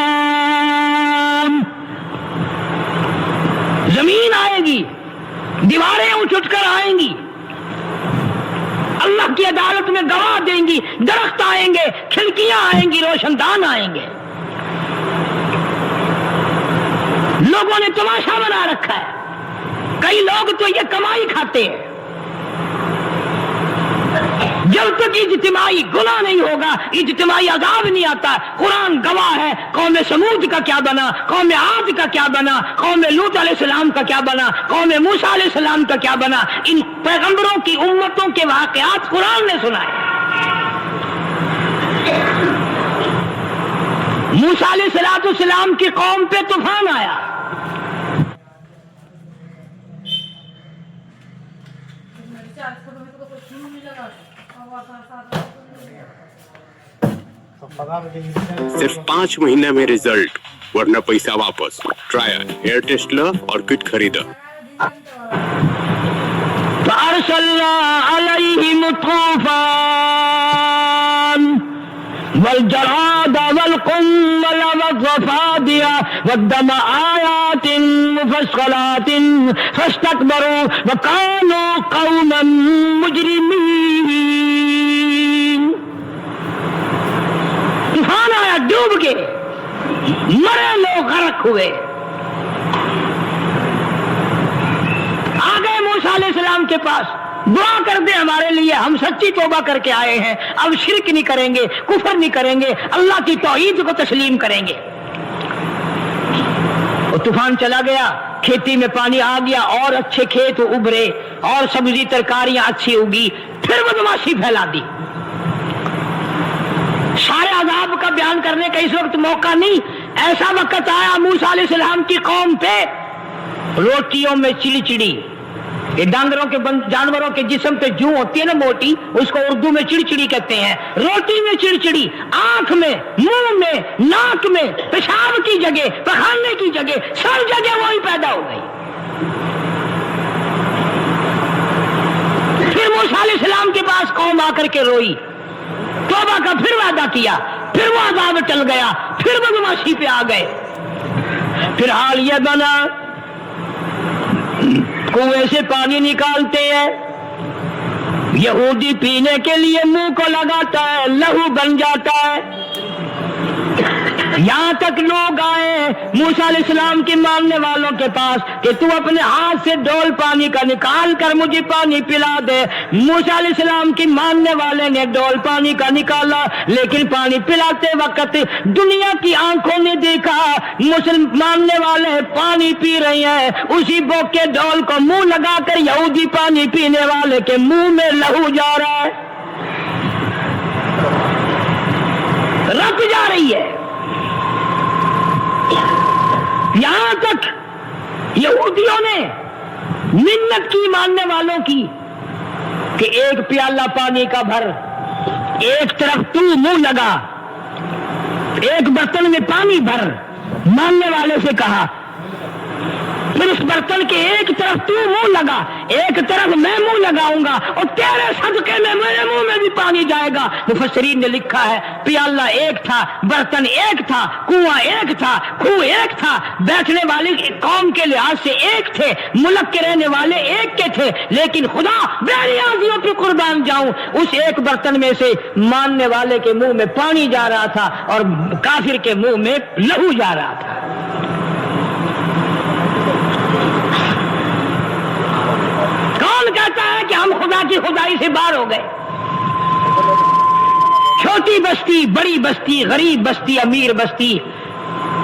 A: زمین آئے گی, دیواریں اٹھ اٹھ کر آئیں گی, اللہ کی عدالت میں گواہ دیں گی, درخت آئیں گے, کھڑکیاں آئیں گی, روشن دان آئیں گے. لوگوں نے تماشا بنا رکھا ہے. کئی لوگ تو یہ کمائی کھاتے ہیں. جب تک اجتماعی گناہ نہیں ہوگا اجتماعی عذاب نہیں آتا. قرآن گواہ ہے, قوم سمود کا کیا بنا, قوم عاد کا کیا بنا, قوم لوط علیہ السلام کا کیا بنا, قوم موسیٰ علیہ السلام کا کیا بنا. ان پیغمبروں کی امتوں کے واقعات قرآن نے سنائے. موسیٰ علیہ السلام کی قوم پہ طوفان آیا,
B: صرف 5 مہینے میں ریزلٹ, ورنہ پیسہ واپس. ٹرائل ہیئر ٹیسٹ لو اور کٹ خریدا.
A: فأرسلنا عليهم الطوفان والجراد والقمل والضفادع والدم آيات مفصلات فاستكبروا وكانوا قوما مجرمين. طوفان آیا, ڈوب گئے, مرے لوگ, غرق ہوئے. آ گئے موسیٰ علیہ السلام کے پاس دعا کر دیں ہمارے لیے، ہم سچی توبہ کر کے آئے ہیں، اب شرک نہیں کریں گے، کفر نہیں کریں گے، اللہ کی توحید کو تسلیم کریں گے۔ اور طوفان چلا گیا، کھیتی میں پانی آ گیا، اور اچھے کھیت ابھرے اور سبزی ترکاریاں اچھی اگی، پھر بدماشی پھیلا دی۔ سارے عذاب کا بیان کرنے کا اس وقت موقع نہیں، ایسا وقت آیا موسیٰ علیہ السلام کی قوم پہ روٹیوں میں چڑی چڑی، یہ جانوروں کے جسم پہ جو ہوتی ہے نا موٹی، اس کو اردو میں چڑچڑی کہتے ہیں، روٹی میں چڑچڑی، آنکھ میں، منہ میں، ناک میں، پیشاب کی جگہ، پخانے کی جگہ، سر جگہ وہی پیدا ہو گئی۔ پھر موسیٰ علیہ السلام کے پاس قوم آ کر کے روئی، توبہ کا پھر وعدہ کیا، پھر وہ عذاب ٹل گیا، پھر بدماشی پہ آ گئے۔ پھر حال یہ بنا کنویں سے پانی نکالتے ہیں، یہودی پینے کے لیے منہ کو لگاتا ہے، لہو بن جاتا ہے۔ یہاں تک لوگ آئے موسیٰ علیہ السلام کی ماننے والوں کے پاس کہ تو اپنے ہاتھ سے ڈول پانی کا نکال کر مجھے پانی پلا دے۔ موسیٰ علیہ السلام کی ماننے والے نے ڈول پانی کا نکالا، لیکن پانی پلاتے وقت دنیا کی آنکھوں نے دیکھا مسلم ماننے والے پانی پی رہے ہیں، اسی بوک کے ڈول کو منہ لگا کر یہودی پانی پینے والے کے منہ میں لہو جا رہا ہے، رت جا رہی ہے۔ یہاں تک یہودیوں نے منت کی ماننے والوں کی کہ ایک پیالہ پانی کا بھر، ایک طرف تو منہ لگا، ایک برتن میں پانی بھر، ماننے والے سے کہا، پھر اس برتن کے ایک طرف تو منہ لگا، ایک طرف میں منہ لگاؤں گا، اور تیرے صدقے میں میرے منہ میں بھی پانی جائے گا۔ مفسرین نے لکھا ہے پیالہ ایک تھا، برتن ایک تھا، کنواں ایک تھا، کنواں ایک تھا، بیٹھنے والی قوم کے لحاظ سے ایک تھے، ملک کے رہنے والے ایک کے تھے، لیکن خدا بے نیازیوں پہ قربان جاؤں، اس ایک برتن میں سے ماننے والے کے منہ میں پانی جا رہا تھا اور کافر کے منہ میں لہو جا رہا تھا۔ کہتا ہے کہ ہم خدا کی خدائی سے باہر ہو گئے، چھوٹی بستی، بڑی بستی، غریب بستی، امیر بستی،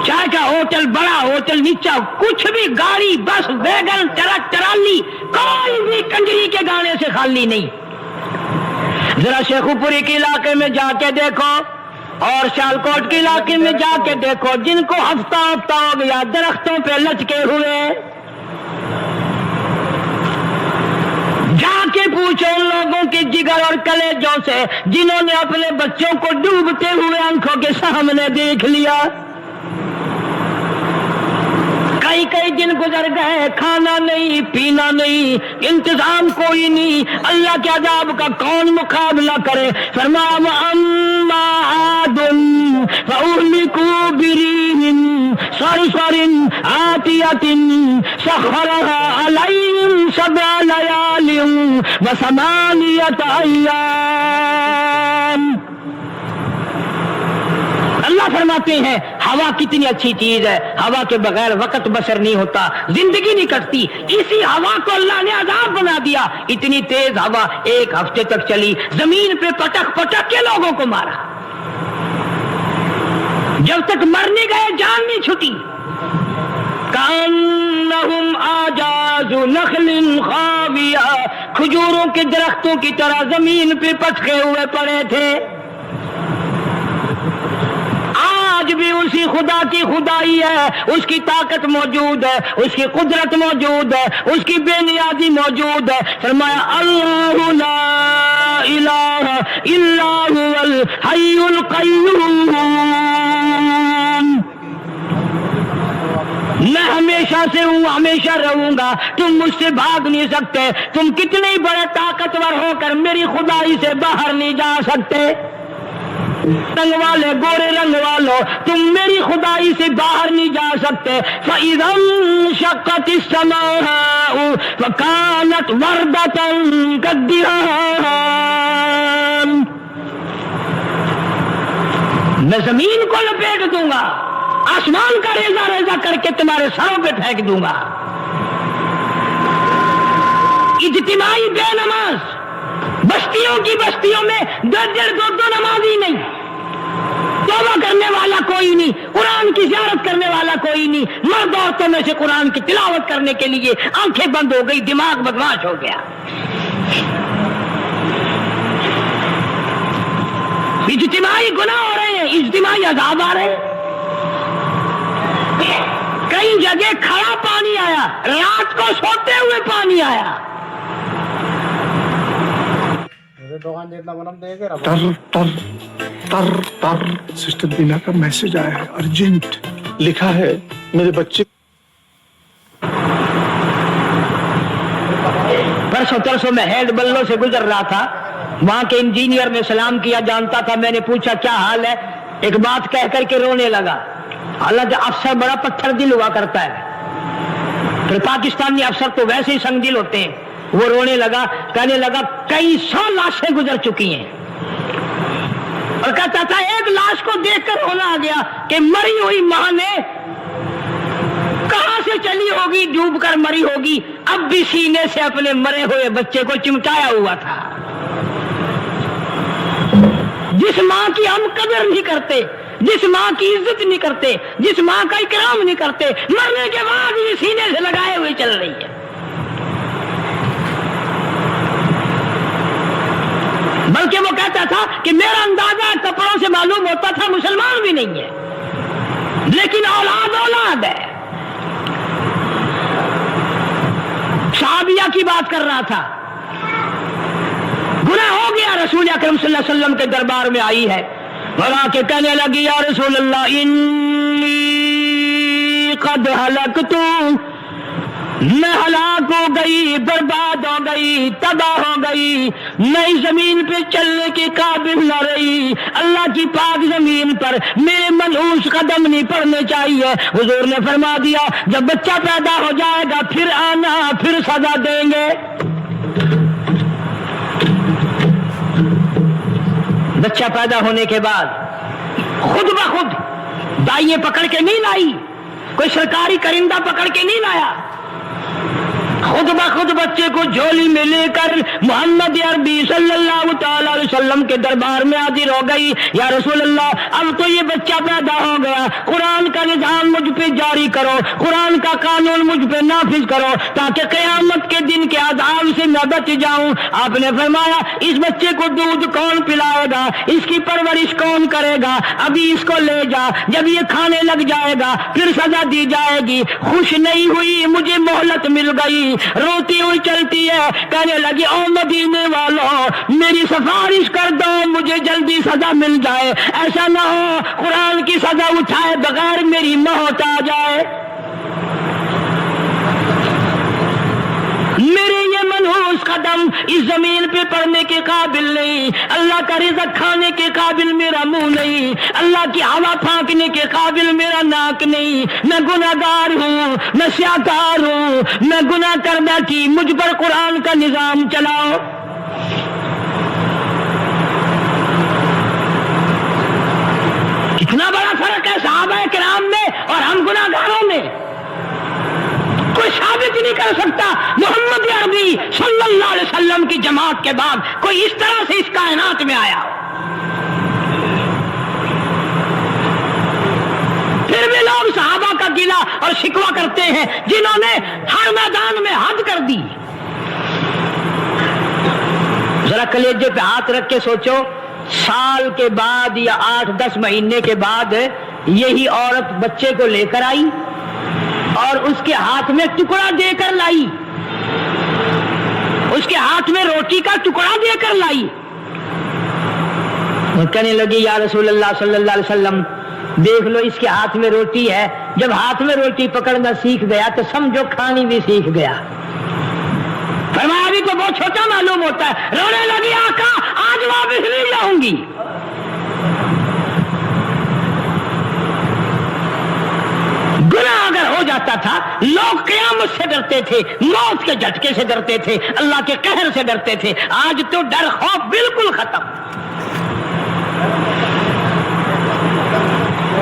A: چائے کا ہوٹل، بڑا ہوٹل، نیچا کچھ بھی، گاڑی، بس، ویگن، ٹرک، ٹرالی، کوئی بھی کنجری کے گانے سے خالی نہیں۔ ذرا شیخو پوری کے علاقے میں جا کے دیکھو اور سیالکوٹ کے علاقے میں جا کے دیکھو، جن کو ہفتہ ہفتہ ہو گیا درختوں پہ لٹکے ہوئے، جا کے پوچھو ان لوگوں کے جگر اور کلیجوں سے جنہوں نے اپنے بچوں کو ڈوبتے ہوئے آنکھوں کے سامنے دیکھ لیا۔ کئی دن گزر گئے، کھانا نہیں، پینا نہیں، انتظام کوئی نہیں، اللہ کے عذاب کا کون مقابلہ کرے؟ فرمایا وَأَمَّا عَادٌ فَأُهْلِكُوا بِرِيحٍ صَرْصَرٍ عَاتِيَةٍ سَخَّرَهَا عَلَيْهِمْ 7 لَيَالٍ و8 أَيَّامٍ۔ اللہ فرماتے ہیں ہوا کتنی اچھی چیز ہے، ہوا کے بغیر وقت بسر نہیں ہوتا، زندگی نہیں کٹتی، اسی ہوا کو اللہ نے عذاب بنا دیا۔ اتنی تیز ہوا 1 ہفتے تک چلی، زمین پہ پٹک پٹک کے لوگوں کو مارا، جب تک مر نہیں گئے جان نہیں چھٹی۔ کأنہم اعجاز نخل خاویہ، کھجوروں کے درختوں کی طرح زمین پہ پٹکے ہوئے پڑے تھے۔ آج بھی اسی خدا کی خدائی ہے، اس کی طاقت موجود ہے، اس کی قدرت موجود ہے، اس کی بے نیازی موجود ہے۔ فرمایا اللہ لا الہ الا هو الحی القیوم، میں ہمیشہ سے ہوں، ہمیشہ رہوں گا، تم مجھ سے بھاگ نہیں سکتے، تم کتنے بڑے طاقتور ہو کر میری خدائی سے باہر نہیں جا سکتے۔ رنگ والے، گورے رنگ والوں، تم میری خدائی سے باہر نہیں جا سکتے۔ فَإِذَا انشَقَّتِ السَّمَاءُ فَكَانَتْ وَرْدَةً كَالدِّهَانِ، میں زمین کو لپیٹ دوں گا، آسمان کا ریزہ ریزہ کر کے تمہارے سروں پہ پھینک دوں گا۔ اجتماعی بے نماز، بستیوں کی بستیوں میں 10 دو نمازی نہیں، توبہ کرنے والا کوئی نہیں، قرآن کی زیارت کرنے والا کوئی نہیں، مرد عورتوں میں سے قرآن کی تلاوت کرنے کے لیے آنکھیں بند ہو گئی، دماغ بدماش ہو گیا۔ اجتماعی گناہ ہو رہے ہیں، اجتماعی عذاب آ رہے ہیں۔ کئی جگہ کھڑا پانی آیا، رات کو سوتے ہوئے پانی آیا۔
C: تر سسٹر بینا کا میسج آیا ہے، ارجنٹ لکھا ہے میرے بچے۔
A: پرسوں میں ہیڈ بلو سے گزر رہا تھا، وہاں کے انجینئر نے سلام کیا، جانتا تھا، میں نے پوچھا کیا حال ہے، ایک بات کہہ کر کے رونے لگا۔ حالانکہ افسر بڑا پتھر دل ہوا کرتا ہے، پھر پاکستانی افسر تو ویسے ہی سنگ دل ہوتے ہیں۔ وہ رونے لگا، کہنے لگا کئی 100 لاشیں گزر چکی ہیں، اور کہتا تھا ایک لاش کو دیکھ کر رونا آ گیا کہ مری ہوئی ماں نے کہاں سے چلی ہوگی، ڈوب کر مری ہوگی، اب بھی سینے سے اپنے مرے ہوئے بچے کو چمٹایا ہوا تھا۔ جس ماں کی ہم قدر نہیں کرتے، جس ماں کی عزت نہیں کرتے، جس ماں کا اکرام نہیں کرتے، مرنے کے بعد بھی سینے سے لگائے ہوئے چل رہی ہے۔ بلکہ وہ کہتا تھا کہ میرا اندازہ کپڑوں سے معلوم ہوتا تھا مسلمان بھی نہیں ہے، لیکن اولاد ہے۔ صحابیہ کی بات کر رہا تھا، گناہ ہو گیا، رسول اکرم صلی اللہ علیہ وسلم کے دربار میں آئی ہے اور آ کے کہنے لگی یا رسول اللہ انی قد ہلکت، میں ہلاک ہو گئی، برباد ہو گئی، تباہ ہو گئی، میں اس زمین پہ چلنے کے قابل نہ رہی، اللہ کی پاک زمین پر میرے منحوس قدم نہیں پڑنے چاہیے۔ حضور نے فرما دیا جب بچہ پیدا ہو جائے گا پھر آنا، پھر سزا دیں گے۔ بچہ پیدا ہونے کے بعد خود بخود دائیں پکڑ کے نہیں لائی، کوئی سرکاری کرندہ پکڑ کے نہیں لایا، خود بخود بچے کو جھولی میں لے کر محمد عربی صلی اللہ تعالی علیہ وسلم کے دربار میں حاضر ہو گئی۔ یا رسول اللہ اب تو یہ بچہ پیدا ہو گیا، قرآن کا نظام مجھ پہ جاری کرو، قرآن کا قانون مجھ پہ نافذ کرو تاکہ قیامت کے دن کے عذاب سے میں بچ جاؤں۔ آپ نے فرمایا اس بچے کو دودھ کون پلائے گا، اس کی پرورش کون کرے گا، ابھی اس کو لے جا، جب یہ کھانے لگ جائے گا پھر سزا دی جائے گی۔ خوش نہیں ہوئی، مجھے مہلت مل گئی، روتی ہوئی چلتی ہے، کہنے لگی او مدینے والوں میری سفارش کر دو، مجھے جلدی سزا مل جائے، ایسا نہ ہو قرآن کی سزا اٹھائے بغیر میری موت آ جائے۔ میرے یہ منحوس قدم اس زمین پہ پڑنے کے قابل نہیں، اللہ کا رزق کھانے کے قابل میرا منہ نہیں، اللہ کی ہوا پھانکنے کے قابل میرا ناک نہیں، میں گناہگار ہوں، میں سیاکار ہوں، میں گناہ کر بیٹھی، مجھ پر قرآن کا نظام چلاؤ۔ کتنا بڑا فرق ہے صحابہ کرام میں اور ہم گناہگاروں میں، کوئی ثابت نہیں کر سکتا محمد عربی صلی اللہ علیہ وسلم کی جماعت کے بعد کوئی اس طرح سے اس کائنات میں آیا ہو۔ پھر بھی لوگ صحابہ کا گلہ اور شکوہ کرتے ہیں جنہوں نے ہر میدان میں حد کر دی۔ ذرا کلیجے پہ ہاتھ رکھ کے سوچو، سال کے بعد یا 8-10 مہینے کے بعد یہی عورت بچے کو لے کر آئی اور اس کے ہاتھ میں ٹکڑا دے کر لائی، اس کے ہاتھ میں روٹی کا ٹکڑا دے کر لائی، کہنے لگی یا رسول اللہ صلی اللہ علیہ وسلم دیکھ لو اس کے ہاتھ میں روٹی ہے، جب ہاتھ میں روٹی پکڑنا سیکھ گیا تو سمجھو کھانی بھی سیکھ گیا۔ فرمایا ابھی تو بہت چھوٹا معلوم ہوتا ہے، رونے لگی آقا آج واپس نہیں جاؤں گی۔ گناہ اگر ہو جاتا تھا لوگ قیامت سے ڈرتے تھے، موت کے جھٹکے سے ڈرتے تھے، اللہ کے قہر سے ڈرتے تھے، آج تو ڈر خوف بالکل ختم۔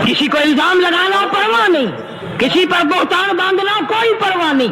A: کسی کو الزام لگانا پرواہ نہیں، کسی پر بہتان باندھنا کوئی پرواہ نہیں،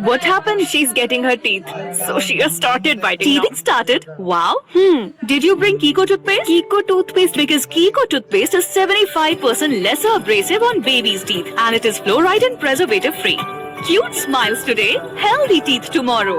D: What happened? She's getting her teeth. So she has started biting. Teething started? Wow. Did you bring Kiko toothpaste? Kiko toothpaste, because Kiko toothpaste is 75% lesser abrasive on baby's teeth. And it is fluoride and preservative free. Cute smiles today, healthy teeth tomorrow.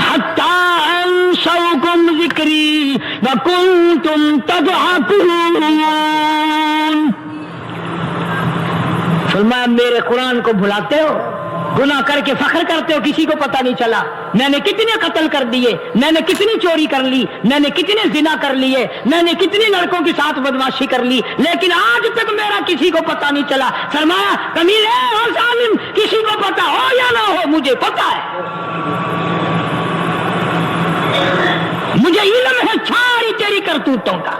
A: حتى انسوكم ذکری وکنتم تضحكون. فرمایا میرے قرآن کو بھلاتے ہو, گناہ کر کے فخر کرتے ہو, کسی کو پتہ نہیں چلا میں نے کتنے قتل کر دیے, میں نے کتنی چوری کر لی, میں نے کتنے زنا کر لیے, میں نے کتنی لڑکوں کے ساتھ بدماشی کر لی, لیکن آج تک میرا کسی کو پتہ نہیں چلا. فرمایا کمینے اور ظالم, کسی کو پتہ ہو یا نہ ہو مجھے پتہ ہے, مجھے علم ہے ساری تیری کرتوتوں کا.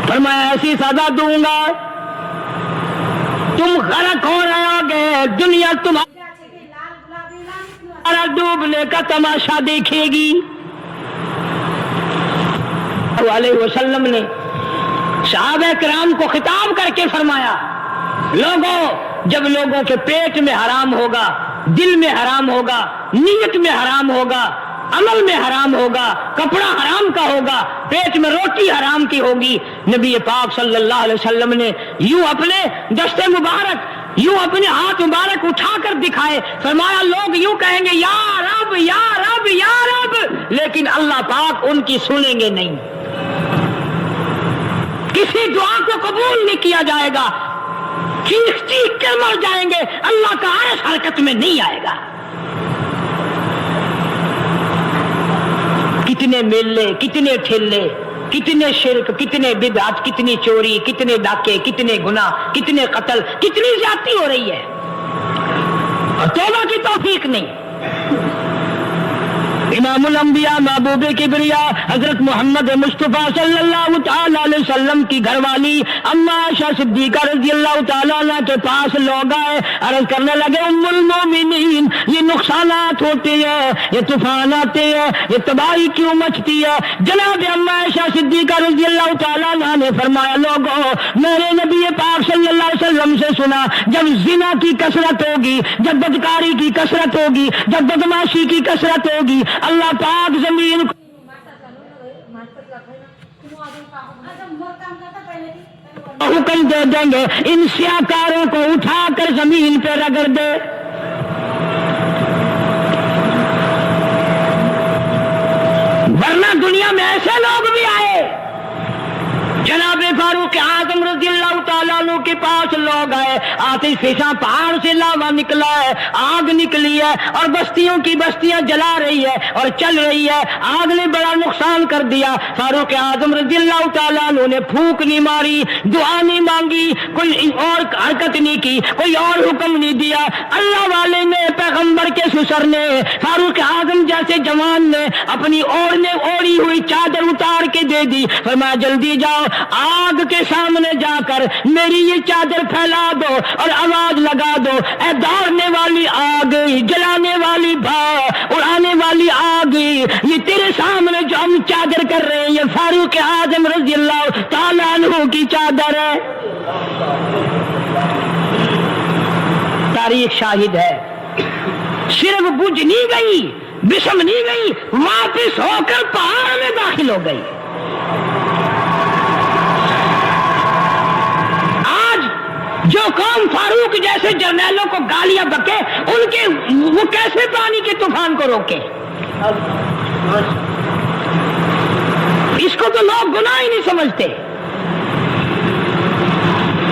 A: فرمایا ایسی سزا دوں گا تم غرق ہو رہے ہوگے, دنیا تمہارا ڈوبنے کا تماشا دیکھے گی. علیہ وسلم نے صحابہ کرام کو خطاب کر کے فرمایا لوگوں, جب لوگوں کے پیٹ میں حرام ہوگا, دل میں حرام ہوگا, نیت میں حرام ہوگا, عمل میں حرام ہوگا, کپڑا حرام کا ہوگا, پیٹ میں روٹی حرام کی ہوگی, نبی پاک صلی اللہ علیہ وسلم نے یوں اپنے دست مبارک, یوں اپنے ہاتھ مبارک اٹھا کر دکھائے. فرمایا لوگ یوں کہیں گے یا رب یا رب یا رب, لیکن اللہ پاک ان کی سنیں گے نہیں, کسی دعا کو قبول نہیں کیا جائے گا, چیخ چیخ کر مر جائیں گے, اللہ کا عرش حرکت میں نہیں آئے گا. کتنے میلے, کتنے ٹھیلے, کتنے شرک, کتنے بدعت, کتنی چوری, کتنے ڈاکے, کتنے گناہ, کتنے قتل, کتنی زیادتی ہو رہی ہے, اور توبہ کی توفیق نہیں. امام الانبیاء محبوب کبریا حضرت محمد مصطفیٰ صلی اللہ تعالی علیہ وسلم کی گھر والی اما عائشہ صدیقہ رضی اللہ تعالیٰ عنہ کے پاس لوگ آئے, عرض کرنے لگے ام المومنین یہ نقصانات ہوتے ہیں, یہ طوفان آتے ہیں, یہ تباہی کیوں مچتی ہے؟ جناب اما عائشہ صدیقہ رضی اللہ تعالیٰ عنہ نے فرمایا لوگوں, میرے نبی پاک صلی اللہ علیہ وسلم سے سنا جب زنا کی کثرت ہوگی, جب بدکاری کی کثرت ہوگی, جب بدماشی کی کثرت ہوگی, اللہ پاک زمین کو حکم دے دیں گے ان سیاکاروں کو اٹھا کر زمین پہ رگڑ دے. ورنہ دنیا میں ایسے لوگ بھی آئے, جناب فاروق اعظم رضی اللہ تعالیٰ عنہ کے پاس لوگ آئے, آتش فشاں پہاڑ سے لاوا نکلا ہے, آگ نکلی ہے اور بستیوں کی بستیاں جلا رہی ہے اور چل رہی ہے, آگ نے بڑا نقصان کر دیا. فاروق اعظم رضی اللہ تعالیٰ عنہ نے پھونک نہیں ماری, دعا نہیں مانگی, کوئی اور حرکت نہیں کی, کوئی اور حکم نہیں دیا. اللہ والے نے, پیغمبر کے سسر نے, فاروق اعظم جیسے جوان نے اپنی اوڑھی ہوئی چادر اتار کے دے دی. فرمایا جلدی جاؤ, آگ کے سامنے جا کر میری یہ چادر پھیلا دو اور آواز لگا دو, اے دوڑنے والی آگ, جلانے والی بھاؤ, اڑانے والی آگ, یہ تیرے سامنے جو ہم چادر کر رہے ہیں یہ فاروق اعظم رضی اللہ تعالیٰ عنہ کی چادر ہے. تاریخ شاہد ہے, صرف بجھ نہیں گئی, بسم نہیں گئی, واپس ہو کر پہاڑ میں داخل ہو گئی. جو قوم فاروق جیسے جرنیلوں کو گالیاں بکے, ان کے وہ کیسے پانی کے طوفان کو روکے؟ اس کو تو لوگ گناہ ہی نہیں سمجھتے.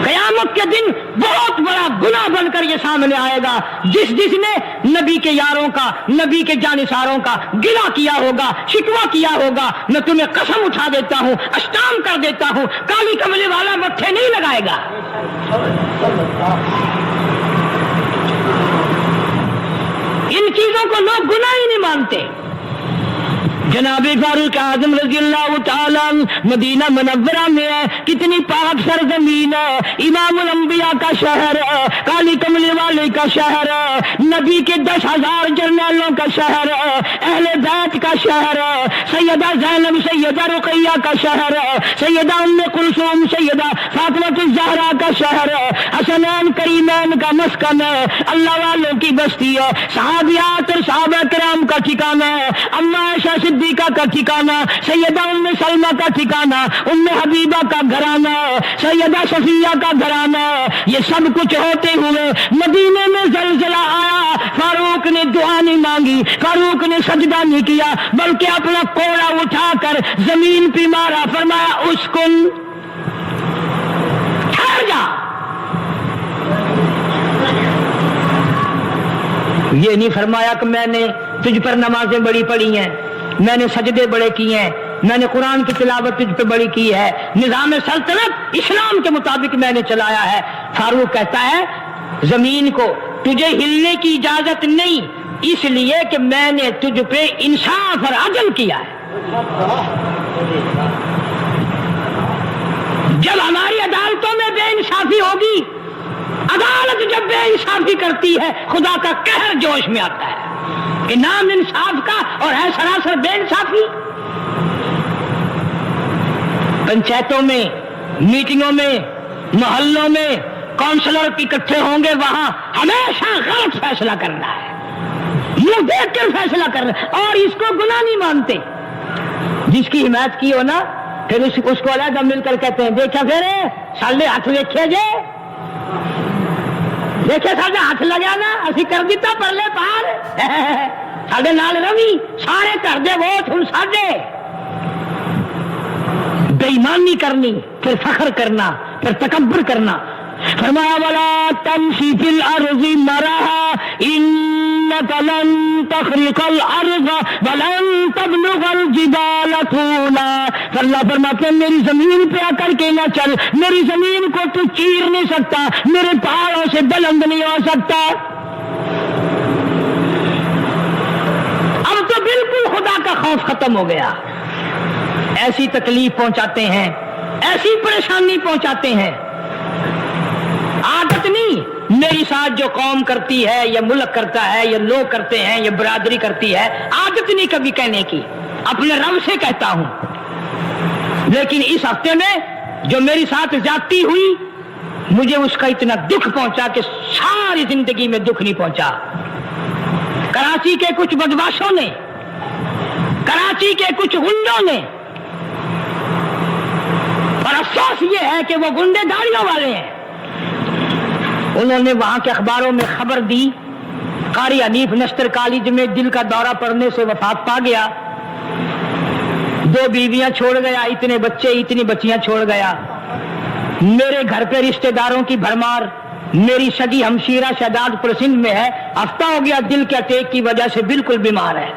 A: قیامت کے دن بہت بڑا گناہ بن کر یہ سامنے آئے گا. جس نے نبی کے یاروں کا, نبی کے جانثاروں کا گلہ کیا ہوگا, شکوہ کیا ہوگا, میں تمہیں قسم اٹھا دیتا ہوں, اشتام کر دیتا ہوں, کالی کملے والا متھے نہیں لگائے گا. ان چیزوں کو لوگ گناہ ہی نہیں مانتے. جناب فاروق اعظم رضی اللہ تعالیٰ مدینہ منورہ میں ہے, کتنی پاک سرزمین ہے, امام الانبیاء کا شہر ہے, کالی کملی والے کا شہر ہے, نبی کے 10,000 جرنیلوں کا شہر ہے, اہل بیت کا شہر ہے, سیدہ زینب, سیدہ رقیہ کا شہر ہے, سیدہ ام کلثوم, سیدہ فاطمہ الزہرا کا شہر ہے, حسنین کریمین کا مسکن ہے, اللہ والوں کی بستی ہے, صحابیات اور صحابہ کرام کا ٹھکانہ ہے. اما عائشہ صدیقہ صدیقہ کا ٹھکانہ, سیدہ ام سلمہ کا ٹھکانہ, ام حبیبہ کا گھرانہ, سیدہ صفیہ کا گھرانہ, یہ سب کچھ ہوتے ہوئے مدینے میں زلزلہ آیا. فاروق نے دعا نہیں مانگی, فاروق نے سجدہ نہیں کیا, بلکہ اپنا کوڑا اٹھا کر زمین پہ مارا, فرمایا اسکن, ٹھہر جا. یہ نہیں فرمایا کہ میں نے تجھ پر نمازیں بڑی پڑھی ہیں, میں نے سجدے بڑے کیے ہیں, میں نے قرآن کی تلاوت تجھ پہ بڑی کی ہے, نظام سلطنت اسلام کے مطابق میں نے چلایا ہے. فاروق کہتا ہے زمین کو تجھے ہلنے کی اجازت نہیں, اس لیے کہ میں نے تجھ پہ انصاف اور عدل کیا ہے. جب ہماری عدالتوں میں بے انصافی ہوگی, عدالت جب بے انصافی کرتی ہے, خدا کا قہر جوش میں آتا ہے کہ نام انصاف کا اور ہے سراسر بے انصافی. پنچایتوں میں, میٹنگوں میں, محلوں میں کونسلر اکٹھے ہوں گے, وہاں ہمیشہ غلط فیصلہ کرنا ہے, منہ دیکھ کر فیصلہ کرنا, اور اس کو گناہ نہیں مانتے. جس کی حمایت کی ہو نا, پھر اس کو علیحدہ مل کر کہتے ہیں دیکھا پھر سالے ہاتھ دیکھے جے, دیکھے ساڈا ہاتھ لگا نا, اسی کر دیتا پرلے پار, ساڈے نال روی, سارے کر دے ووٹ ہن ساڈے. بے ایمانی کرنی, پھر فخر کرنا, پھر تکبر کرنا. فرمایا ولا تمشی فی الارض مرحا انک لن تخرق الارض ولن تبلغ الجبال طولا. اللہ فرماتے ہیں میری زمین پہ آ کر کے نہ چل, میری زمین کو تو چیر نہیں سکتا, میرے پہاڑوں سے بلند نہیں ہو سکتا. اب تو بالکل خدا کا خوف ختم ہو گیا. ایسی تکلیف پہنچاتے ہیں, ایسی پریشانی پہنچاتے ہیں. عادت نہیں, میری ساتھ جو قوم کرتی ہے, یا ملک کرتا ہے, یا لوگ کرتے ہیں, یا برادری کرتی ہے, عادت نہیں کبھی کہنے کی, اپنے رب سے کہتا ہوں. لیکن اس ہفتے میں جو میری ساتھ زیادتی ہوئی, مجھے اس کا اتنا دکھ پہنچا کہ ساری زندگی میں دکھ نہیں پہنچا. کراچی کے کچھ بدماشوں نے, کراچی کے کچھ گنڈوں نے, اور افسوس یہ ہے کہ وہ گنڈے داڑیوں والے ہیں, انہوں نے وہاں کے اخباروں میں خبر دی قاری حنیف نشتر کالج میں دل کا دورہ پڑنے سے وفات پا گیا, 2 بیویاں چھوڑ گیا, اتنے بچے اتنی بچیاں چھوڑ گیا. میرے گھر پہ رشتہ داروں کی بھرمار, میری سگی ہمشیرہ شہداد پور سندھ میں ہے, ہفتہ ہو گیا دل کے اٹیک کی وجہ سے بالکل بیمار ہے.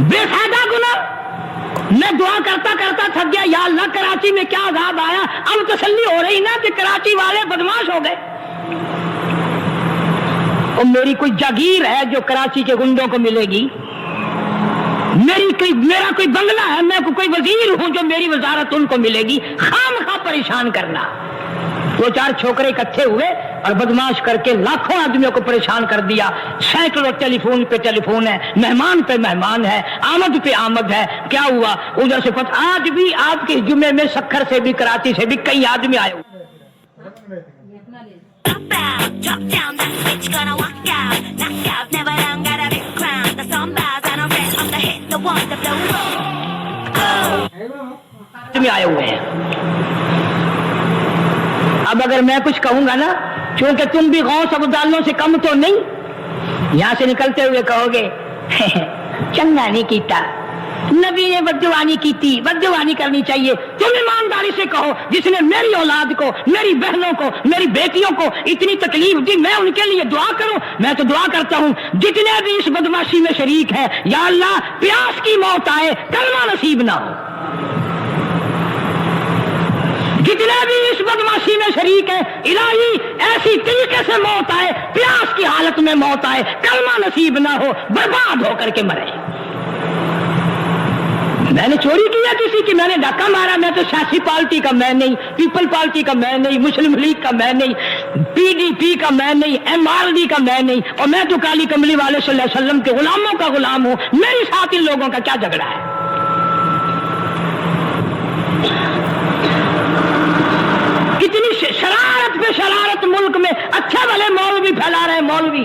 A: بے فائدہ گناہ. میں دعا کرتا کرتا تھک گیا, یا اللہ کراچی میں کیا عذاب آیا. اب تسلی ہو رہی نا کہ کراچی والے بدماش ہو گئے. اور میری کوئی جاگیر ہے جو کراچی کے گنڈوں کو ملے گی, میرا کوئی بنگلہ ہے, میں کوئی وزیر ہوں جو میری وزارت ان کو ملے گی. خام خواہ پریشان کرنا. 2-4 چھوکرے اکٹھے ہوئے اور بدماش کر کے لاکھوں آدمیوں کو پریشان کر دیا. سینکڑوں ٹیلی فون پہ ٹیلی فون ہے, مہمان پہ مہمان ہے, آمد پہ آمد ہے. کیا ہوا ادھر سے پتہ, آج بھی آپ کے جمعے میں سکھر سے بھی کراچی سے بھی کئی آدمی آئے ہوئے.
E: Drop down, that bitch gonna walk out, knock out, never done, got a big crown. The sun bars and I'm red, I'm the hit, the one, the flow.
A: آدمی آئے ہوئے ہیں. اب اگر میں کچھ کہوں گا نا, چونکہ تم بھی غوث ابدالوں سے کم تو نہیں, یہاں سے نکلتے ہوئے کہو گے چنگا نہیں کیتا, نبی نے بددعانی کی تھی, بددعانی کرنی چاہیے. تم ایمانداری سے کہو, جس نے میری اولاد کو, میری بہنوں کو, میری بیٹیوں کو اتنی تکلیف دی, میں ان کے لیے دعا کروں. میں تو دعا کرتا ہوں جتنے بھی اس بدماشی میں شریک ہے, یا اللہ پیاس کی موت آئے, کلمہ نصیب نہ ہو. جتنے بھی اس بدماشی میں شریک ہیں, الہی ایسی طریقے سے موت آئے, پیاس کی حالت میں موت آئے, کلمہ نصیب نہ ہو, برباد ہو کر کے مرے. میں نے چوری کیا کسی کی, میں نے ڈاکہ مارا, میں تو سیاسی پارٹی کا میں نہیں, پیپل پارٹی کا میں نہیں, مسلم لیگ کا میں نہیں, PDP کا میں نہیں, MRD کا میں نہیں, اور میں تو کالی کملی والے صلی اللہ علیہ وسلم کے غلاموں کا غلام ہوں. میری ساتھ ان لوگوں کا کیا جھگڑا ہے؟ اتنی شرارت پہ شرارت ملک میں. اچھے والے مولوی پھیلا رہے ہیں, مولوی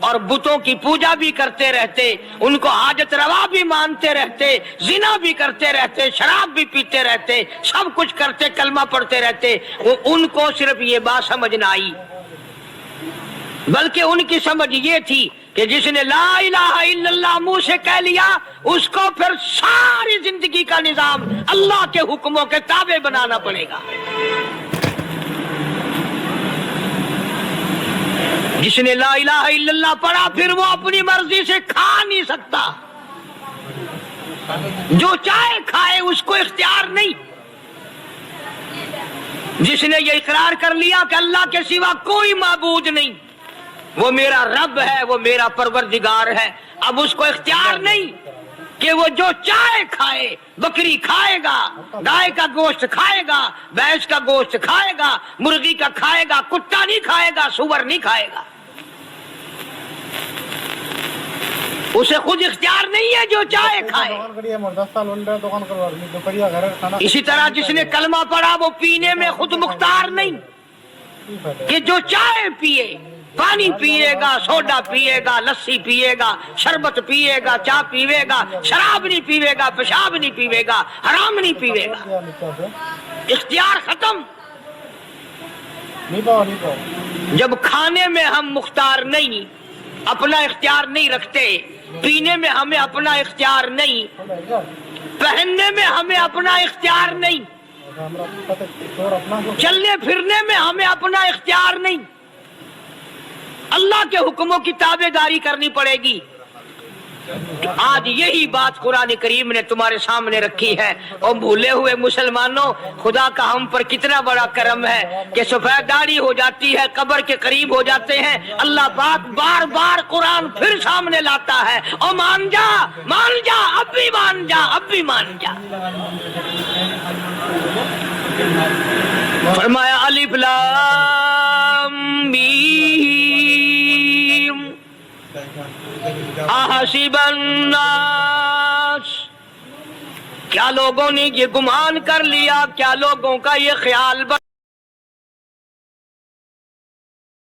A: اور بتوں کی پوجا بھی کرتے رہتے، ان کو حاجت روا بھی مانتے رہتے، زنا بھی کرتے رہتے، شراب بھی پیتے رہتے، سب کچھ کرتے، کلمہ پڑھتے رہتے، ان کو صرف یہ بات سمجھ نہ آئی، بلکہ ان کی سمجھ یہ تھی کہ جس نے لا الہ الا اللہ منہ سے کہہ لیا اس کو پھر ساری زندگی کا نظام اللہ کے حکموں کے تابع بنانا پڑے گا۔ جس نے لا الہ الا اللہ پڑھا پھر وہ اپنی مرضی سے کھا نہیں سکتا، جو چاہے کھائے، اس کو اختیار نہیں۔ جس نے یہ اقرار کر لیا کہ اللہ کے سوا کوئی معبود نہیں، وہ میرا رب ہے، وہ میرا پروردگار ہے، اب اس کو اختیار نہیں کہ وہ جو چاہے کھائے، بکری کھائے گا، گائے کا گوشت کھائے گا، بھینس کا گوشت کھائے گا، مرغی کا کھائے گا، کتا نہیں کھائے گا، سور نہیں کھائے گا، اسے خود اختیار نہیں ہے، جو چاہے کھائے۔ اسی طرح جس نے کلمہ پڑھا وہ پینے میں خود مختار نہیں کہ جو چاہے پیے، پانی پیے گا، سوڈا پیے گا، لسی پیے گا، شربت پیے گا، چائے پیوے گا، شراب نہیں پیوے گا، پیشاب نہیں پیوے گا، حرام نہیں پیوے گا، اختیار ختم۔ جب کھانے میں ہم مختار نہیں، اپنا اختیار نہیں رکھتے، پینے میں ہمیں اپنا اختیار نہیں، پہننے میں ہمیں اپنا اختیار نہیں، چلنے پھرنے میں ہمیں اپنا اختیار نہیں، اللہ کے حکموں کی تابع داری کرنی پڑے گی۔ آج یہی بات قرآن کریم نے تمہارے سامنے رکھی ہے۔ اور بھولے ہوئے مسلمانوں، خدا کا ہم پر کتنا بڑا کرم ہے کہ سفید داڑھی ہو جاتی ہے، قبر کے قریب ہو جاتے ہیں، اللہ پاک بار بار قرآن پھر سامنے لاتا ہے، اور مان جا، مان جا، اب بھی مان جا، اب بھی مان جا۔ فرمایا الف لام میم احسب الناس، کیا لوگوں نے یہ گمان کر لیا، کیا لوگوں کا یہ خیال